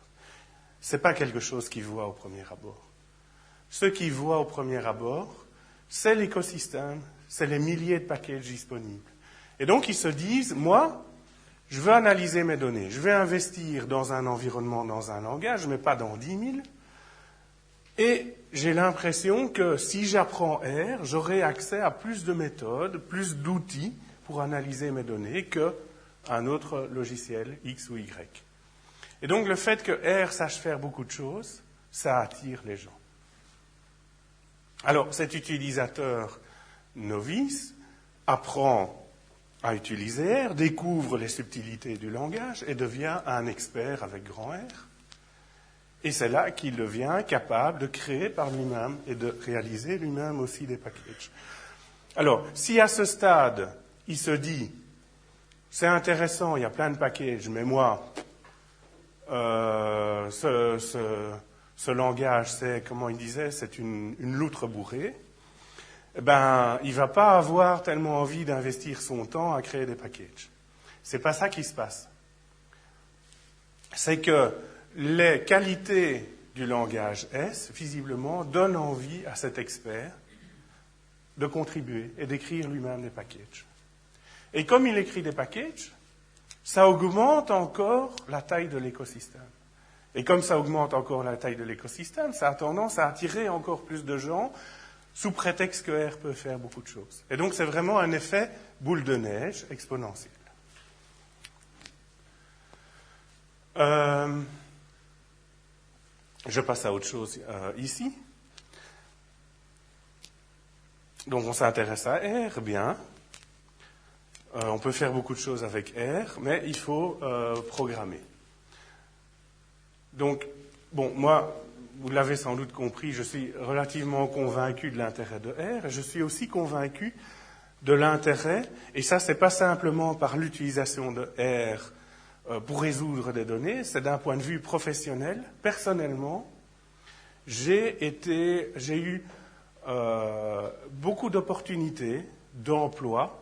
Ce n'est pas quelque chose qu'ils voient au premier abord. Ce qu'ils voient au premier abord, c'est l'écosystème, c'est les milliers de packages disponibles. Et donc ils se disent, moi, je veux analyser mes données, je vais investir dans un environnement, dans un langage, mais pas dans 10 000. Et j'ai l'impression que si j'apprends R, j'aurai accès à plus de méthodes, plus d'outils pour analyser mes données qu'un autre logiciel X ou Y. Et donc le fait que R sache faire beaucoup de choses, ça attire les gens. Alors cet utilisateur novice apprend à utiliser R, découvre les subtilités du langage et devient un expert avec grand R. Et c'est là qu'il devient capable de créer par lui-même et de réaliser lui-même aussi des packages. Alors, si à ce stade, il se dit, c'est intéressant, il y a plein de packages, mais moi, ce langage, c'est, comment il disait, c'est une loutre bourrée, eh ben, il ne va pas avoir tellement envie d'investir son temps à créer des packages. Ce n'est pas ça qui se passe. C'est que les qualités du langage S, visiblement, donnent envie à cet expert de contribuer et d'écrire lui-même des packages. Et comme il écrit des packages, ça augmente encore la taille de l'écosystème. Et comme ça augmente encore la taille de l'écosystème, ça a tendance à attirer encore plus de gens sous prétexte que R peut faire beaucoup de choses. Et donc c'est vraiment un effet boule de neige exponentielle. Je passe à autre chose ici. Donc on s'intéresse à R, bien. On peut faire beaucoup de choses avec R, mais il faut programmer. Donc, bon, moi, vous l'avez sans doute compris, je suis relativement convaincu de l'intérêt de R, et je suis aussi convaincu de l'intérêt, et ça, c'est pas simplement par l'utilisation de R pour résoudre des données, c'est d'un point de vue professionnel. Personnellement, j'ai eu beaucoup d'opportunités d'emploi,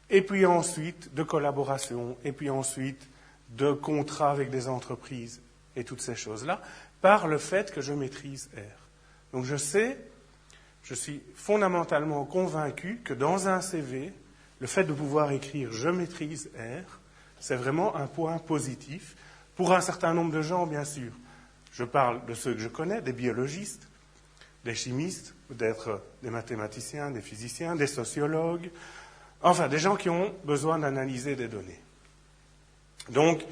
et puis ensuite de collaboration, et puis ensuite de contrats avec des entreprises, et toutes ces choses-là, par le fait que je maîtrise R. Donc je suis fondamentalement convaincu que dans un CV, le fait de pouvoir écrire « je maîtrise R », c'est vraiment un point positif pour un certain nombre de gens, bien sûr. Je parle de ceux que je connais, des biologistes, des chimistes, peut-être des mathématiciens, des physiciens, des sociologues, enfin des gens qui ont besoin d'analyser des données. Donc,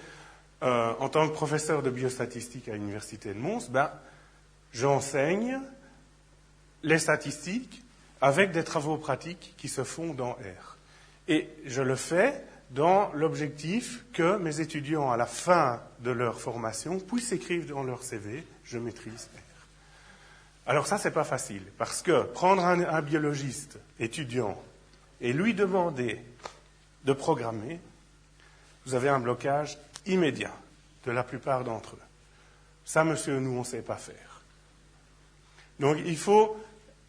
en tant que professeur de biostatistique à l'Université de Mons, j'enseigne les statistiques avec des travaux pratiques qui se font dans R. Et je le fais dans l'objectif que mes étudiants, à la fin de leur formation, puissent écrire dans leur CV « je maîtrise R ». Alors ça, c'est pas facile, parce que prendre un biologiste étudiant et lui demander de programmer, vous avez un blocage immédiat de la plupart d'entre eux. Ça, monsieur, nous, on ne sait pas faire. Donc, il faut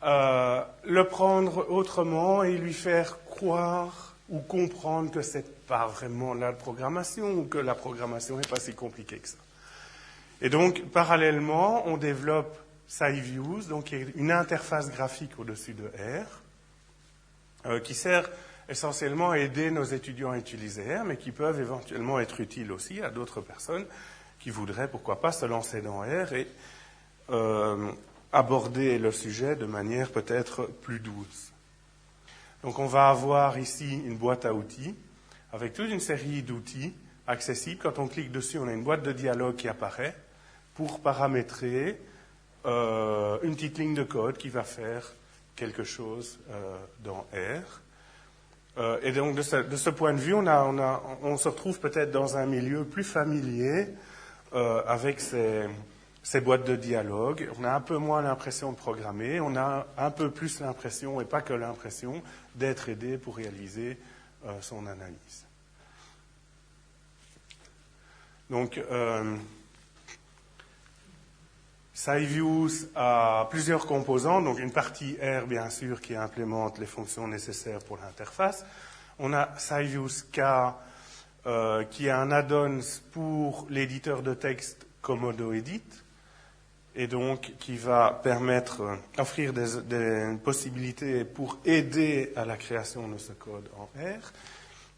le prendre autrement et lui faire croire ou comprendre que ce n'est pas vraiment la programmation ou que la programmation n'est pas si compliquée que ça. Et donc, parallèlement, on développe SciViews, donc qui est une interface graphique au-dessus de R, qui sert essentiellement à aider nos étudiants à utiliser R, mais qui peuvent éventuellement être utiles aussi à d'autres personnes qui voudraient, pourquoi pas, se lancer dans R et aborder le sujet de manière peut-être plus douce. Donc on va avoir ici une boîte à outils, avec toute une série d'outils accessibles. Quand on clique dessus, on a une boîte de dialogue qui apparaît pour paramétrer une petite ligne de code qui va faire quelque chose dans R. Et donc, de ce point de vue, on se retrouve peut-être dans un milieu plus familier avec ces boîtes de dialogue. On a un peu moins l'impression de programmer, on a un peu plus l'impression, et pas que l'impression, d'être aidé pour réaliser son analyse. Donc, SciViews a plusieurs composants, donc une partie R, bien sûr, qui implémente les fonctions nécessaires pour l'interface. On a SciViews K, qui est un add-on pour l'éditeur de texte Komodo Edit, et donc qui va offrir des possibilités pour aider à la création de ce code en R.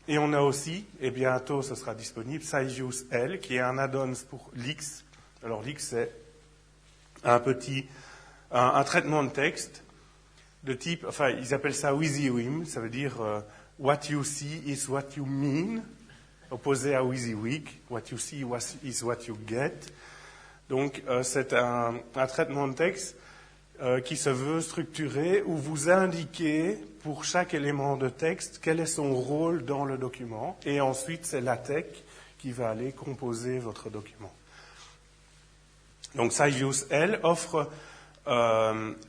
Et on a aussi, et bientôt ce sera disponible, SciViews L, qui est un add-on pour l'X. Alors l'X, c'est un traitement de texte de type, enfin, ils appellent ça WYSIWYM, ça veut dire what you see is what you mean, opposé à WYSIWYG, what you see is what you get. Donc, c'est un traitement de texte qui se veut structuré, où vous indiquez pour chaque élément de texte quel est son rôle dans le document, et ensuite c'est LaTeX qui va aller composer votre document. Donc SciViews L offre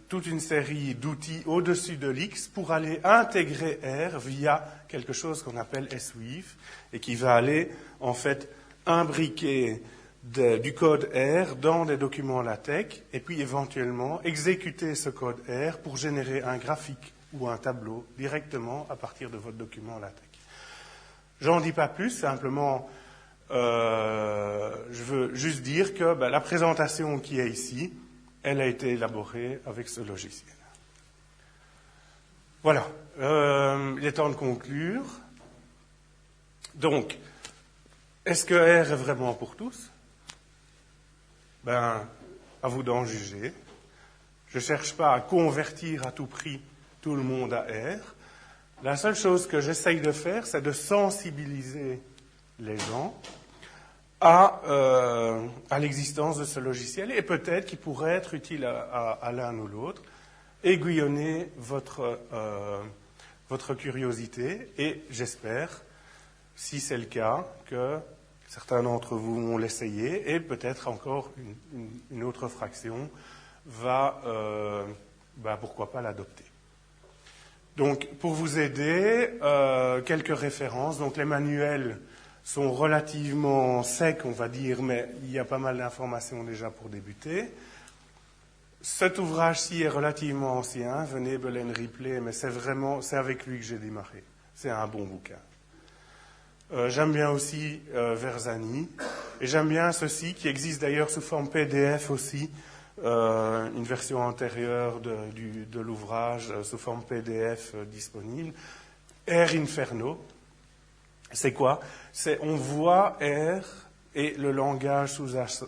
toute une série d'outils au-dessus de l'X pour aller intégrer R via quelque chose qu'on appelle SWeave et qui va aller en fait imbriquer du code R dans des documents LaTeX et puis éventuellement exécuter ce code R pour générer un graphique ou un tableau directement à partir de votre document LaTeX. J'en dis pas plus, simplement je veux juste dire que la présentation qui est ici, elle a été élaborée avec ce logiciel. Voilà, il est temps de conclure. Donc, est-ce que R est vraiment pour tous? Ben, à vous d'en juger. Je ne cherche pas à convertir à tout prix tout le monde à R. La seule chose que j'essaye de faire, c'est de sensibiliser les gens à l'existence de ce logiciel et peut-être qu'il pourrait être utile à l'un ou l'autre, aiguillonner votre curiosité et j'espère, si c'est le cas, que certains d'entre vous vont l'essayer et peut-être encore une autre fraction va, pourquoi pas, l'adopter. Donc, pour vous aider, quelques références. Donc, les manuels sont relativement secs, on va dire, mais il y a pas mal d'informations déjà pour débuter. Cet ouvrage-ci est relativement ancien, Venable and Ripley, mais c'est avec lui que j'ai démarré. C'est un bon bouquin. J'aime bien aussi Verzani, et j'aime bien ceci, qui existe d'ailleurs sous forme PDF aussi, une version antérieure de l'ouvrage sous forme PDF disponible. R Inferno, c'est quoi? On voit R et le langage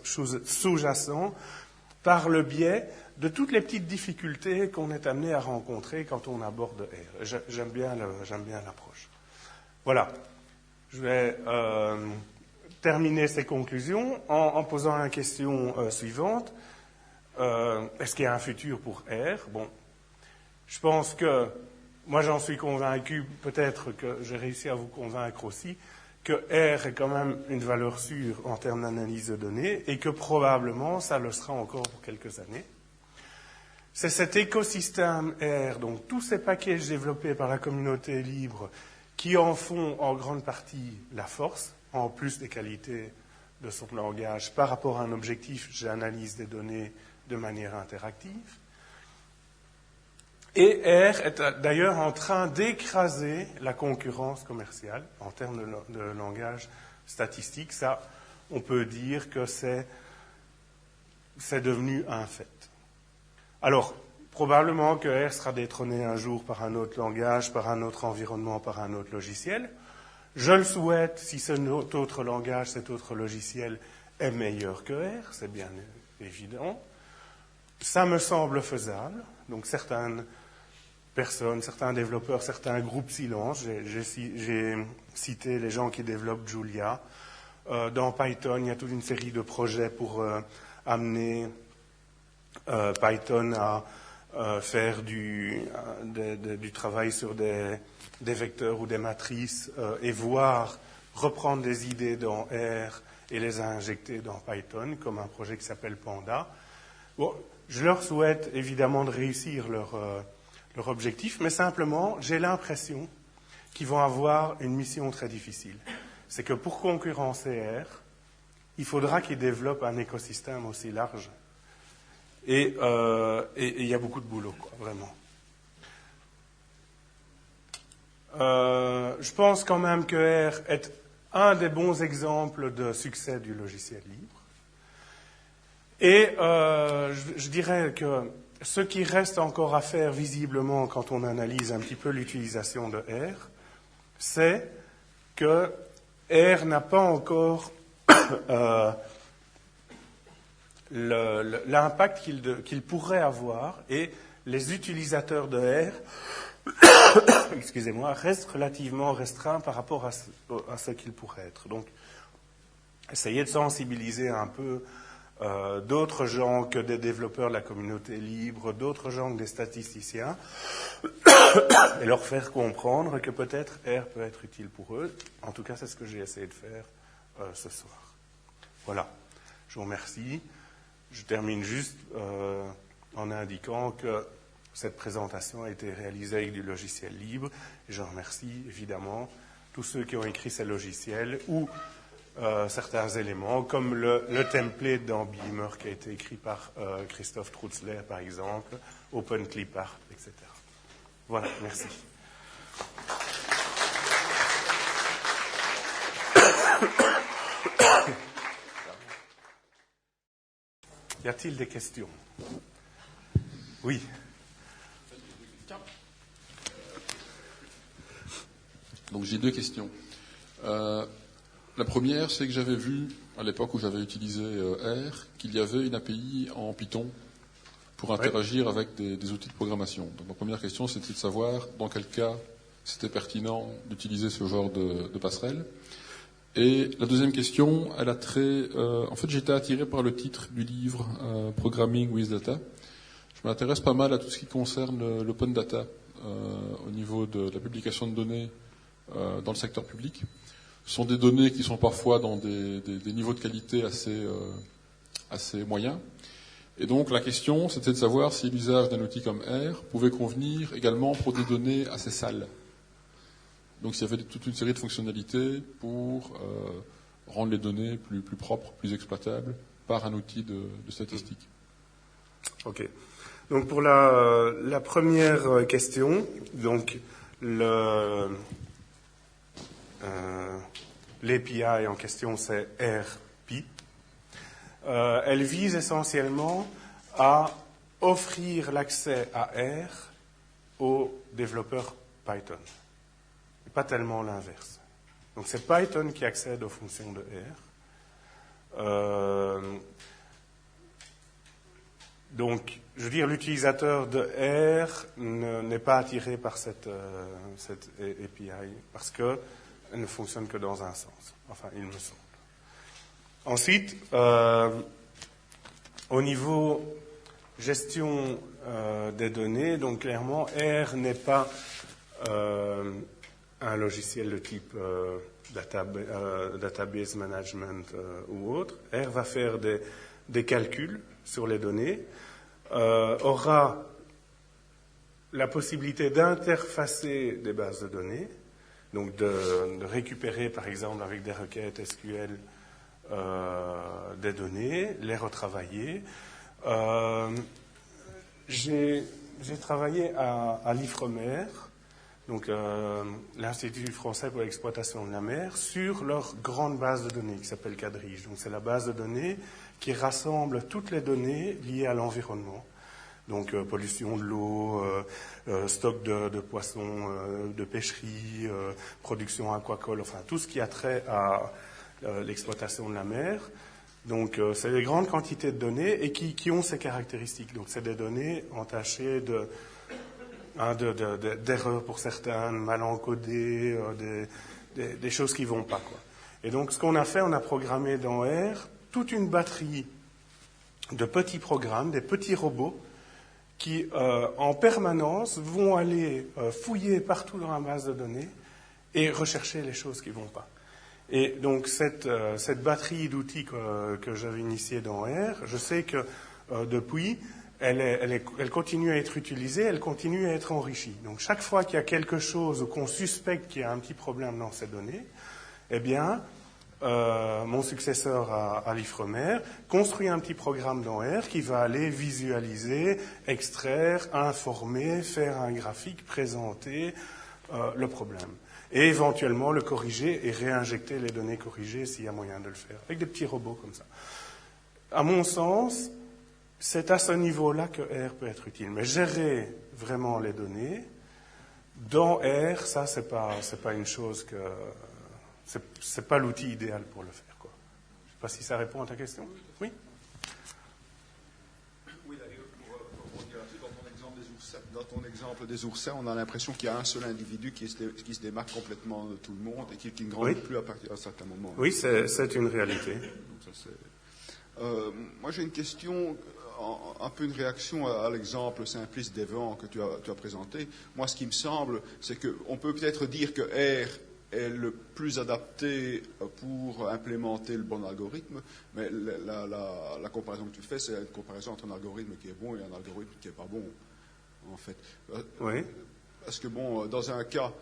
sous-jacent par le biais de toutes les petites difficultés qu'on est amené à rencontrer quand on aborde R. J'aime bien l'approche. Voilà. Je vais terminer ces conclusions en posant la question suivante. Est-ce qu'il y a un futur pour R? Bon, je pense que, moi j'en suis convaincu, peut-être que j'ai réussi à vous convaincre aussi, que R est quand même une valeur sûre en termes d'analyse de données et que probablement ça le sera encore pour quelques années. C'est cet écosystème R, donc tous ces packages développés par la communauté libre qui en font en grande partie la force, en plus des qualités de son langage par rapport à un objectif, j'analyse des données de manière interactive. Et R est d'ailleurs en train d'écraser la concurrence commerciale en termes de langage statistique. Ça, on peut dire que c'est devenu un fait. Alors, probablement que R sera détrôné un jour par un autre langage, par un autre environnement, par un autre logiciel. Je le souhaite si cet autre langage, cet autre logiciel est meilleur que R, c'est bien évident. Ça me semble faisable. Donc certaines personnes, certains développeurs, certains groupes silence. J'ai cité les gens qui développent Julia. Dans Python, il y a toute une série de projets pour amener Python à faire du travail sur des vecteurs ou des matrices et reprendre des idées dans R et les injecter dans Python, comme un projet qui s'appelle Panda. Bon, je leur souhaite évidemment de réussir leur objectif, mais simplement, j'ai l'impression qu'ils vont avoir une mission très difficile. C'est que pour concurrencer R, il faudra qu'ils développent un écosystème aussi large. Et il y a beaucoup de boulot, quoi, vraiment. Je pense quand même que R est un des bons exemples de succès du logiciel libre. Et je dirais que ce qui reste encore à faire visiblement quand on analyse un petit peu l'utilisation de R, c'est que R n'a pas encore l'impact qu'il pourrait avoir et les utilisateurs de R excusez-moi, restent relativement restreints par rapport à ce qu'ils pourraient être. Donc, essayez de sensibiliser un peu d'autres gens que des développeurs de la communauté libre, d'autres gens que des statisticiens, et leur faire comprendre que peut-être R peut être utile pour eux. En tout cas, c'est ce que j'ai essayé de faire ce soir. Voilà, je vous remercie. Je termine juste en indiquant que cette présentation a été réalisée avec du logiciel libre, et je remercie évidemment tous ceux qui ont écrit ces logiciels ou certains éléments, comme le template dans Beamer qui a été écrit par Christophe Trutzler, par exemple, OpenClipArt, etc. Voilà, merci. Y a-t-il des questions? Oui. Donc j'ai deux questions. La première, c'est que j'avais vu, à l'époque où j'avais utilisé R, qu'il y avait une API en Python pour interagir avec des outils de programmation. Donc ma première question, c'était de savoir dans quel cas c'était pertinent d'utiliser ce genre de passerelle. Et la deuxième question, elle a trait... en fait, j'étais attiré par le titre du livre Programming with Data. Je m'intéresse pas mal à tout ce qui concerne l'open data au niveau de la publication de données dans le secteur public. Ce sont des données qui sont parfois dans des niveaux de qualité assez moyens. Et donc la question, c'était de savoir si l'usage d'un outil comme R pouvait convenir également pour des données assez sales. Donc s'il y avait toute une série de fonctionnalités pour rendre les données plus propres, plus exploitables par un outil de statistique. Ok. Donc pour la première question, donc l'API en question c'est RP. Elle vise essentiellement à offrir l'accès à R aux développeurs Python. Et pas tellement l'inverse. Donc c'est Python qui accède aux fonctions de R. Donc, je veux dire, l'utilisateur de R n'est pas attiré par cette API parce qu'elle ne fonctionne que dans un sens. Enfin, il me semble. Ensuite, au niveau gestion des données, donc clairement, R n'est pas un logiciel de type database management ou autre. R va faire des calculs sur les données, aura la possibilité d'interfacer des bases de données, donc de récupérer par exemple avec des requêtes SQL des données, les retravailler. J'ai travaillé à l'IFREMER, donc l'Institut français pour l'exploitation de la mer, sur leur grande base de données qui s'appelle Quadrige. Donc c'est la base de données qui rassemble toutes les données liées à l'environnement. Donc pollution de l'eau, stock de poissons, de pêcherie, production aquacole, enfin tout ce qui a trait à l'exploitation de la mer. Donc c'est des grandes quantités de données et qui ont ces caractéristiques. Donc c'est des données entachées d'erreurs pour certaines, mal encodées, des choses qui ne vont pas, quoi. Et donc ce qu'on a fait, on a programmé dans R toute une batterie de petits programmes, des petits robots qui en permanence vont aller fouiller partout dans la base de données et rechercher les choses qui ne vont pas. Et donc cette batterie d'outils que j'avais initiée dans R, je sais que depuis, elle continue à être utilisée, elle continue à être enrichie. Donc chaque fois qu'il y a quelque chose qu'on suspecte qu'il y a un petit problème dans ces données, eh bien, mon successeur à l'IFREMER construit un petit programme dans R qui va aller visualiser, extraire, informer, faire un graphique, présenter le problème. Et éventuellement le corriger et réinjecter les données corrigées s'il y a moyen de le faire, avec des petits robots comme ça. À mon sens, c'est à ce niveau-là que R peut être utile. Mais gérer vraiment les données, dans R, ça, c'est pas une chose que... C'est pas l'outil idéal pour le faire, quoi. Je ne sais pas si ça répond à ta question. Oui. Oui, d'ailleurs, pour rebondir là-dessus, dans ton exemple des oursins, on a l'impression qu'il y a un seul individu qui se démarque complètement de tout le monde et qui ne grandit plus à partir d'un certain moment. Oui, c'est une réalité. Donc ça, moi, j'ai une question, un peu une réaction à l'exemple simpliste d'Evan que tu as présenté. Moi, ce qui me semble, c'est qu'on peut peut-être dire que R est le plus adapté pour implémenter le bon algorithme, mais la comparaison que tu fais, c'est une comparaison entre un algorithme qui est bon et un algorithme qui n'est pas bon, en fait. Oui. Parce que, bon, dans un cas,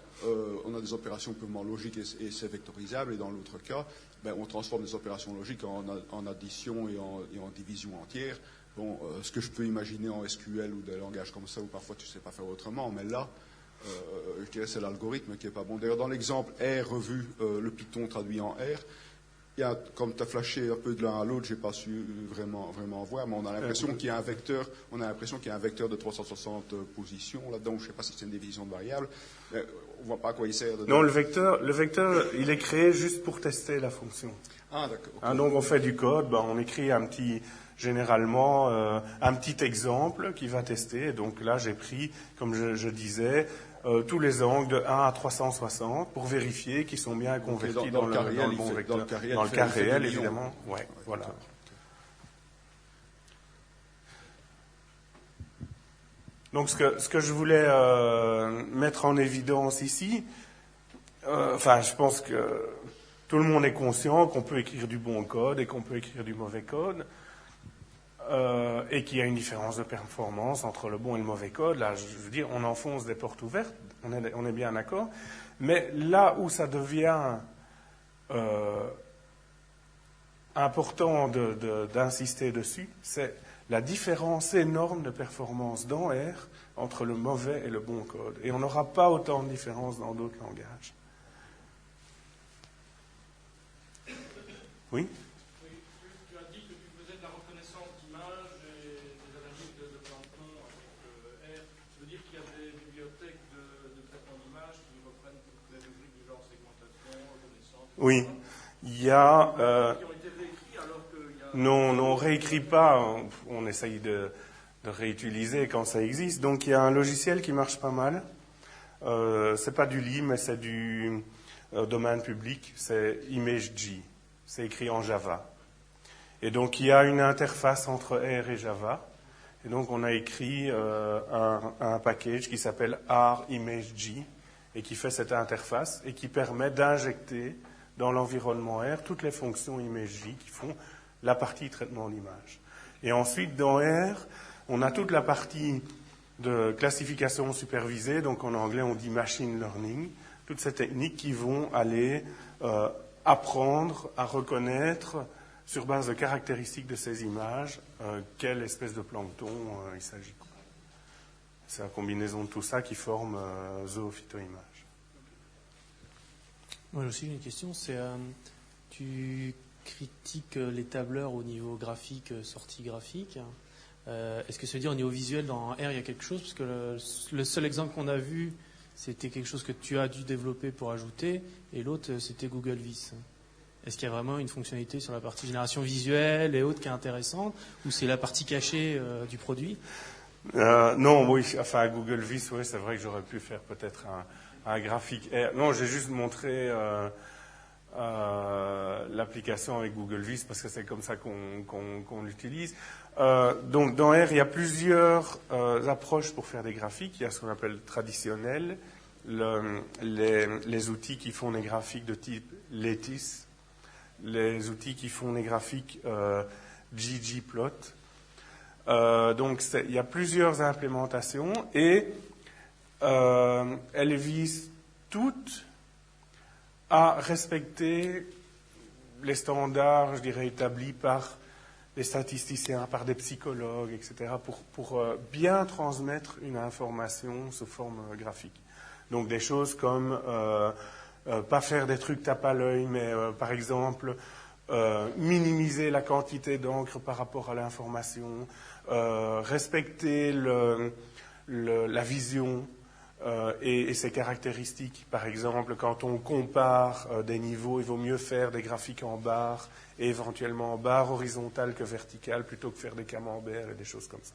on a des opérations purement logiques et c'est vectorisable, et dans l'autre cas, on transforme des opérations logiques en addition et en division entière. Bon, ce que je peux imaginer en SQL ou des langages comme ça, où parfois tu ne sais pas faire autrement, mais là, je dirais que c'est l'algorithme qui n'est pas bon. D'ailleurs, dans l'exemple R revu, le Python traduit en R, il comme tu as flashé un peu de l'un à l'autre, j'ai pas su vraiment voir, mais on a l'impression qu'il y a un vecteur, de 360 positions là-dedans. Je sais pas si c'est une division de variables. On voit pas à quoi il sert. Non, le vecteur, il est créé juste pour tester la fonction. Ah, d'accord. Okay. Donc on fait du code, on écrit généralement un petit exemple qui va tester. Et donc là, j'ai pris, comme je disais, tous les angles de 1 à 360 pour vérifier qu'ils sont bien convertis dans le bon vecteur. Dans le cas réel, évidemment. Ouais, voilà. Donc ce que je voulais mettre en évidence ici, je pense que tout le monde est conscient qu'on peut écrire du bon code et qu'on peut écrire du mauvais code, et qu'il y a une différence de performance entre le bon et le mauvais code. Là, je veux dire, on enfonce des portes ouvertes, on est bien d'accord, mais là où ça devient important d'insister dessus, c'est la différence énorme de performance dans R entre le mauvais et le bon code. Et on n'aura pas autant de différence dans d'autres langages. Oui ? Tu as dit que tu faisais de la reconnaissance d'images et des analyses de plancton avec R. Ça veut dire qu'il y a des bibliothèques de traitement d'images qui reprennent toutes les rubriques du genre segmentation, reconnaissance. Oui. Il y a... qui ont été réécrits alors qu'il y a... Non, on ne réécrit pas. On essaye de réutiliser quand ça existe. Donc il y a un logiciel qui marche pas mal. C'est pas du LI, mais c'est du domaine public. C'est ImageG. C'est écrit en Java. Et donc, il y a une interface entre R et Java. Et donc, on a écrit un package qui s'appelle R-ImageG et qui fait cette interface et qui permet d'injecter dans l'environnement R toutes les fonctions ImageG qui font la partie traitement d'image. Et ensuite, dans R, on a toute la partie de classification supervisée. Donc, en anglais, on dit machine learning. Toutes ces techniques qui vont aller... apprendre à reconnaître, sur base de caractéristiques de ces images, quelle espèce de plancton il s'agit. C'est la combinaison de tout ça qui forme zoophytoimage. Moi aussi j'ai une question, tu critiques les tableurs au niveau graphique, sortie graphique. Est-ce que ça veut dire au niveau visuel dans R il y a quelque chose? Parce que le seul exemple qu'on a vu, c'était quelque chose que tu as dû développer pour ajouter, et l'autre, c'était Google Vis. Est-ce qu'il y a vraiment une fonctionnalité sur la partie génération visuelle et autres qui est intéressante, ou c'est la partie cachée du produit? Non, oui, enfin Google Vis, oui, c'est vrai que j'aurais pu faire peut-être un graphique. Non, j'ai juste montré l'application avec Google Vis parce que c'est comme ça qu'on l'utilise. Donc dans R, il y a plusieurs approches pour faire des graphiques. Il y a ce qu'on appelle traditionnel, les outils qui font des graphiques de type Lattice, les outils qui font des graphiques ggplot. Donc il y a plusieurs implémentations et elles visent toutes à respecter les standards, je dirais, établis par les statisticiens, par des psychologues, etc., pour bien transmettre une information sous forme graphique. Donc des choses comme pas faire des trucs tape à l'œil, mais par exemple minimiser la quantité d'encre par rapport à l'information, respecter la vision et ses caractéristiques. Par exemple, quand on compare des niveaux, il vaut mieux faire des graphiques en barres et éventuellement en barres horizontales que verticales plutôt que faire des camemberts et des choses comme ça.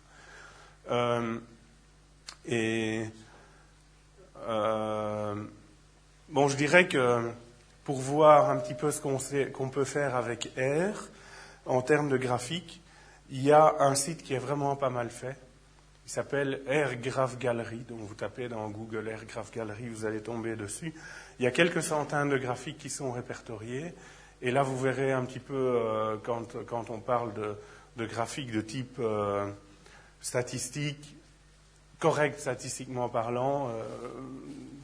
Bon, je dirais que pour voir un petit peu ce qu'on peut faire avec R en termes de graphique, il y a un site qui est vraiment pas mal fait. Il s'appelle R Graph Gallery. Donc vous tapez dans Google R Graph Gallery, vous allez tomber dessus. Il y a quelques centaines de graphiques qui sont répertoriés. Et là, vous verrez un petit peu, quand on parle de graphiques de type statistique, correct statistiquement parlant,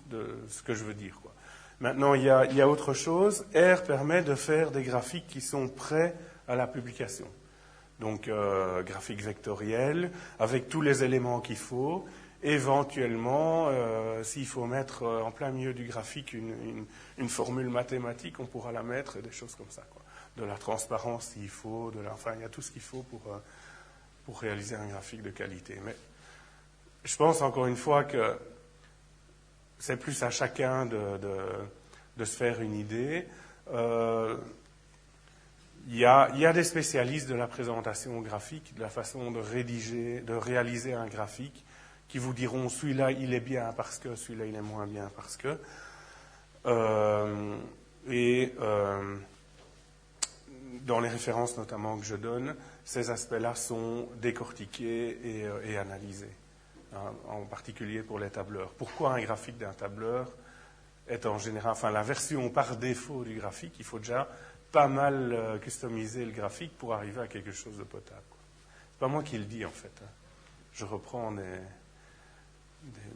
de ce que je veux dire, quoi. Maintenant, il y a autre chose. R permet de faire des graphiques qui sont prêts à la publication. Donc, graphique vectoriel, avec tous les éléments qu'il faut. Éventuellement, s'il faut mettre en plein milieu du graphique une formule mathématique, on pourra la mettre, et des choses comme ça, quoi. De la transparence s'il faut, enfin, il y a tout ce qu'il faut pour réaliser un graphique de qualité. Mais je pense encore une fois que c'est plus à chacun de se faire une idée. Il y a des spécialistes de la présentation graphique, de la façon de rédiger, de réaliser un graphique, qui vous diront celui-là il est bien parce que, celui-là il est moins bien parce que. Dans les références notamment que je donne, ces aspects-là sont décortiqués et analysés, hein, en particulier pour les tableurs. Pourquoi un graphique d'un tableur est en général, enfin la version par défaut du graphique, il faut déjà pas mal customiser le graphique pour arriver à quelque chose de potable. C'est pas moi qui le dis en fait, hein. Je reprends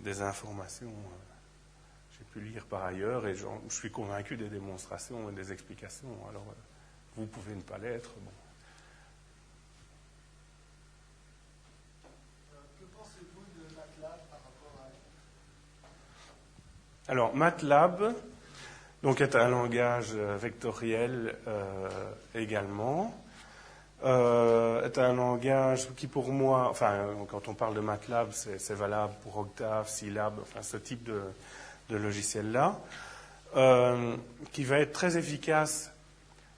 des informations que j'ai pu lire par ailleurs et je suis convaincu des démonstrations et des explications. Alors vous pouvez ne pas l'être. Bon. Que pensez-vous de MATLAB par rapport à... Alors MATLAB donc, est un langage vectoriel également. Est un langage qui pour moi, enfin quand on parle de MATLAB, c'est valable pour Octave, Scilab, enfin ce type de logiciel-là, qui va être très efficace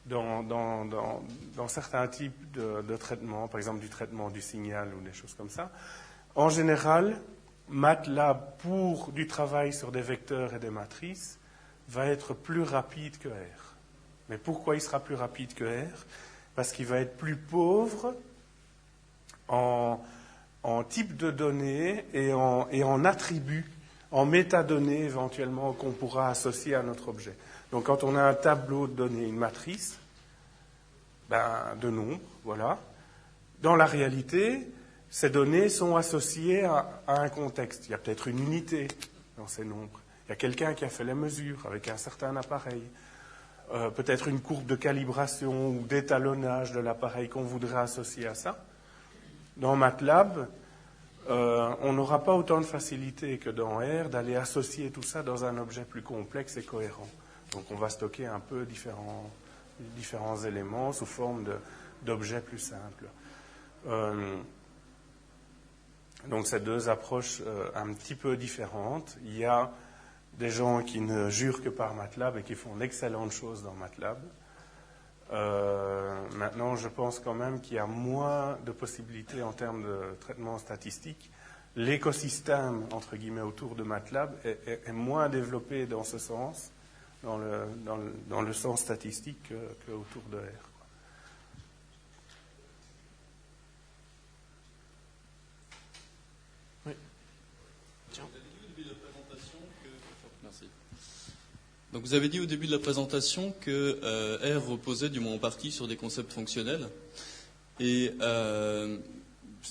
dans certains types de traitements, par exemple du traitement du signal ou des choses comme ça. En général, MATLAB pour du travail sur des vecteurs et des matrices va être plus rapide que R. Mais pourquoi il sera plus rapide que R? Parce qu'il va être plus pauvre en type de données et en attributs, en métadonnées éventuellement qu'on pourra associer à notre objet. Donc quand on a un tableau de données, une matrice, de nombres, voilà, dans la réalité, ces données sont associées à un contexte. Il y a peut-être une unité dans ces nombres. Il y a quelqu'un qui a fait les mesures avec un certain appareil. Peut-être une courbe de calibration ou d'étalonnage de l'appareil qu'on voudrait associer à ça. Dans MATLAB, on n'aura pas autant de facilité que dans R d'aller associer tout ça dans un objet plus complexe et cohérent. Donc on va stocker un peu différents éléments sous forme d'objets plus simples. Donc c'est deux approches un petit peu différentes. Il y a des gens qui ne jurent que par MATLAB et qui font d'excellentes choses dans MATLAB. Maintenant, je pense quand même qu'il y a moins de possibilités en termes de traitement statistique. L'écosystème, entre guillemets, autour de MATLAB est moins développé dans ce sens, dans le sens statistique qu'autour de R. Donc vous avez dit au début de la présentation que R reposait du moins en partie sur des concepts fonctionnels. Et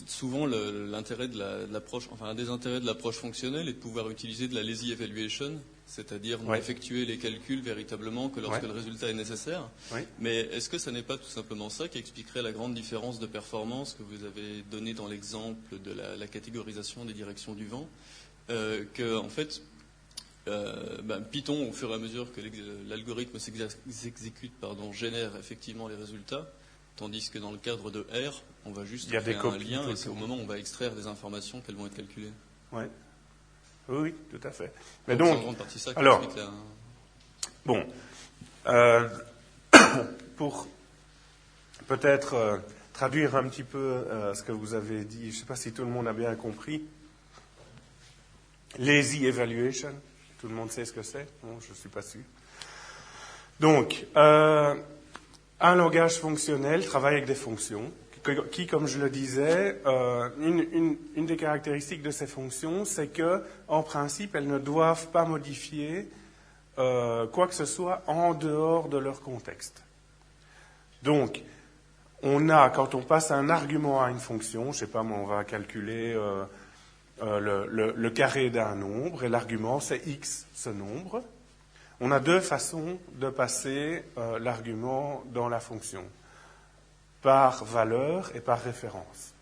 souvent l'intérêt de l'approche, enfin un des intérêts de l'approche fonctionnelle est de pouvoir utiliser de la lazy evaluation, c'est-à-dire n'effectuer les calculs véritablement que lorsque le résultat est nécessaire. Mais est-ce que ça n'est pas tout simplement ça qui expliquerait la grande différence de performance que vous avez donnée dans l'exemple de la catégorisation des directions du vent, que en fait Python, au fur et à mesure que l'algorithme s'exécute, génère effectivement les résultats, tandis que dans le cadre de R, on va juste créer un lien et c'est au moment où on va extraire des informations qu'elles vont être calculées. Oui, tout à fait. Mais donc, donc, c'est en grande partie ça qui alors, explique la... Bon, pour peut-être traduire un petit peu ce que vous avez dit, je ne sais pas si tout le monde a bien compris. Lazy evaluation, tout le monde sait ce que c'est? Non, je ne suis pas sûr. Donc, un langage fonctionnel travaille avec des fonctions qui, comme je le disais, une des caractéristiques de ces fonctions, c'est que, en principe, elles ne doivent pas modifier quoi que ce soit en dehors de leur contexte. Donc, quand on passe un argument à une fonction, je ne sais pas, moi, on va calculer le carré d'un nombre, et l'argument, c'est x, ce nombre. On a deux façons de passer l'argument dans la fonction, par valeur et par référence.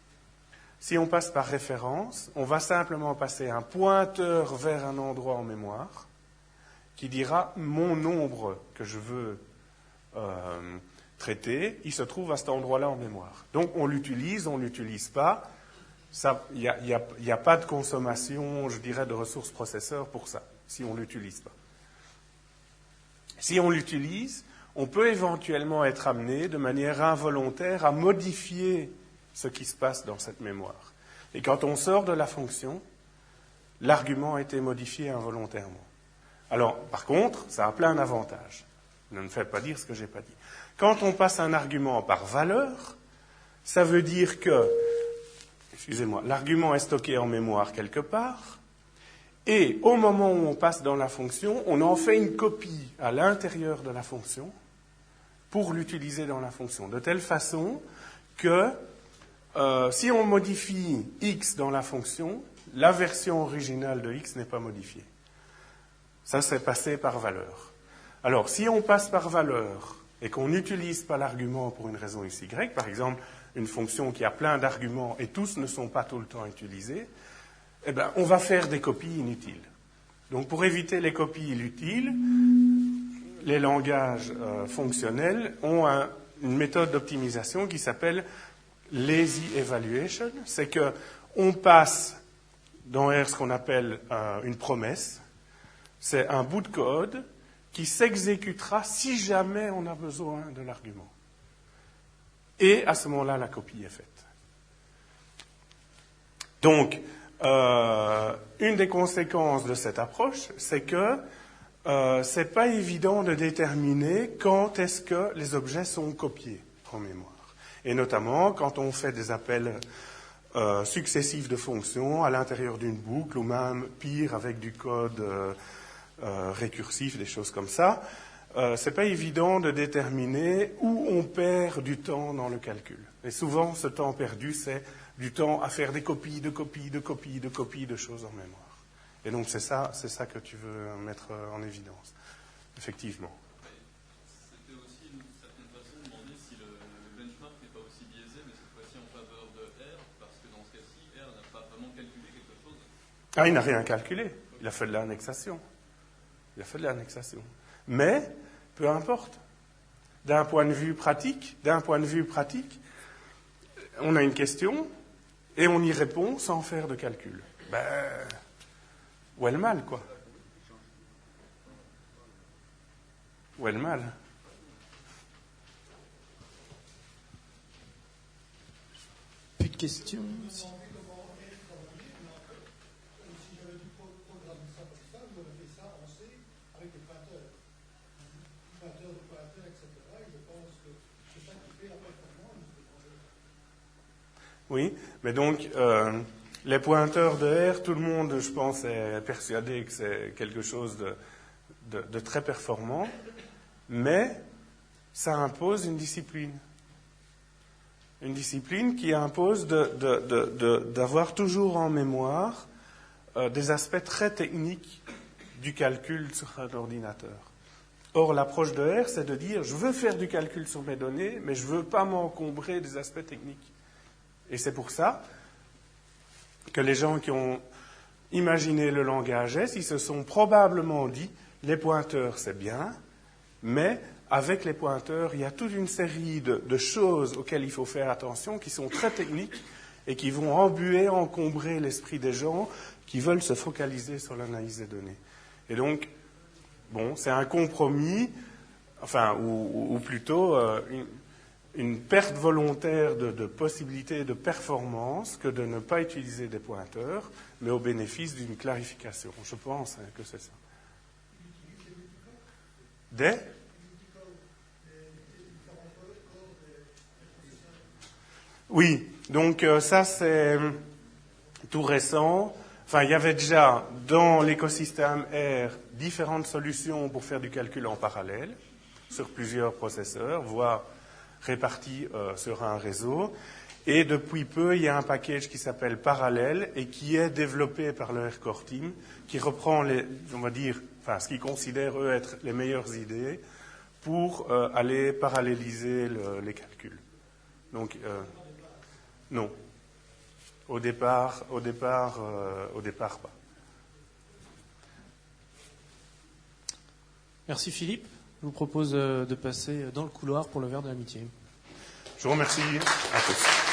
Si on passe par référence, on va simplement passer un pointeur vers un endroit en mémoire qui dira mon nombre que je veux traiter, il se trouve à cet endroit-là en mémoire. Donc on l'utilise, on ne l'utilise pas. Il n'y a pas de consommation, je dirais, de ressources processeurs pour ça, si on ne l'utilise pas. Si on l'utilise, on peut éventuellement être amené de manière involontaire à modifier ce qui se passe dans cette mémoire. Et quand on sort de la fonction, l'argument a été modifié involontairement. Alors, par contre, ça a plein d'avantages. Ne me faites pas dire ce que je n'ai pas dit. Quand on passe un argument par valeur, ça veut dire que, l'argument est stocké en mémoire quelque part, et au moment où on passe dans la fonction, on en fait une copie à l'intérieur de la fonction pour l'utiliser dans la fonction, de telle façon que si on modifie x dans la fonction, la version originale de x n'est pas modifiée. Ça, c'est passé par valeur. Alors, si on passe par valeur et qu'on n'utilise pas l'argument pour une raison x, y, par exemple, une fonction qui a plein d'arguments et tous ne sont pas tout le temps utilisés, eh bien, on va faire des copies inutiles. Donc, pour éviter les copies inutiles, les langages fonctionnels ont une méthode d'optimisation qui s'appelle lazy evaluation. C'est qu'on passe dans R ce qu'on appelle une promesse. C'est un bout de code qui s'exécutera si jamais on a besoin de l'argument. Et à ce moment-là, la copie est faite. Donc, une des conséquences de cette approche, c'est que ce n'est pas évident de déterminer quand est-ce que les objets sont copiés en mémoire. Et notamment quand on fait des appels successifs de fonctions à l'intérieur d'une boucle, ou même pire avec du code récursif, des choses comme ça, ce n'est pas évident de déterminer où on perd du temps dans le calcul. Et souvent, ce temps perdu, c'est du temps à faire des copies, de choses en mémoire. Et donc, c'est ça que tu veux mettre en évidence, effectivement. C'était aussi une certaine façon de demander si le benchmark n'est pas aussi biaisé, mais cette fois-ci en faveur de R, parce que dans ce cas-ci, R n'a pas vraiment calculé quelque chose. Ah, il n'a rien calculé. Il a fait de l'annexation. Mais, peu importe. D'un point de vue pratique, on a une question et on y répond sans faire de calcul. Où est le mal, quoi? Où est le mal? Plus de questions? Oui, mais donc, les pointeurs de R, tout le monde, je pense, est persuadé que c'est quelque chose de très performant, mais ça impose une discipline. Une discipline qui impose d'avoir toujours en mémoire des aspects très techniques du calcul sur un ordinateur. Or, l'approche de R, c'est de dire, je veux faire du calcul sur mes données, mais je ne veux pas m'encombrer des aspects techniques. Et c'est pour ça que les gens qui ont imaginé le langage S, ils se sont probablement dit, les pointeurs, c'est bien, mais avec les pointeurs, il y a toute une série de choses auxquelles il faut faire attention, qui sont très techniques et qui vont encombrer l'esprit des gens qui veulent se focaliser sur l'analyse des données. Et donc, bon, c'est un compromis, ou plutôt une perte volontaire de possibilités de performance que de ne pas utiliser des pointeurs, mais au bénéfice d'une clarification. Je pense que c'est ça. Oui, donc ça c'est tout récent. Enfin, il y avait déjà dans l'écosystème R différentes solutions pour faire du calcul en parallèle sur plusieurs processeurs, voire répartis sur un réseau. Et depuis peu, il y a un package qui s'appelle Parallèle et qui est développé par le R Core Team, qui reprend ce qu'ils considèrent eux être les meilleures idées pour aller paralléliser les calculs. Donc, non. Au départ pas. Merci Philippe. Je vous propose de passer dans le couloir pour le verre de l'amitié. Je vous remercie à tous.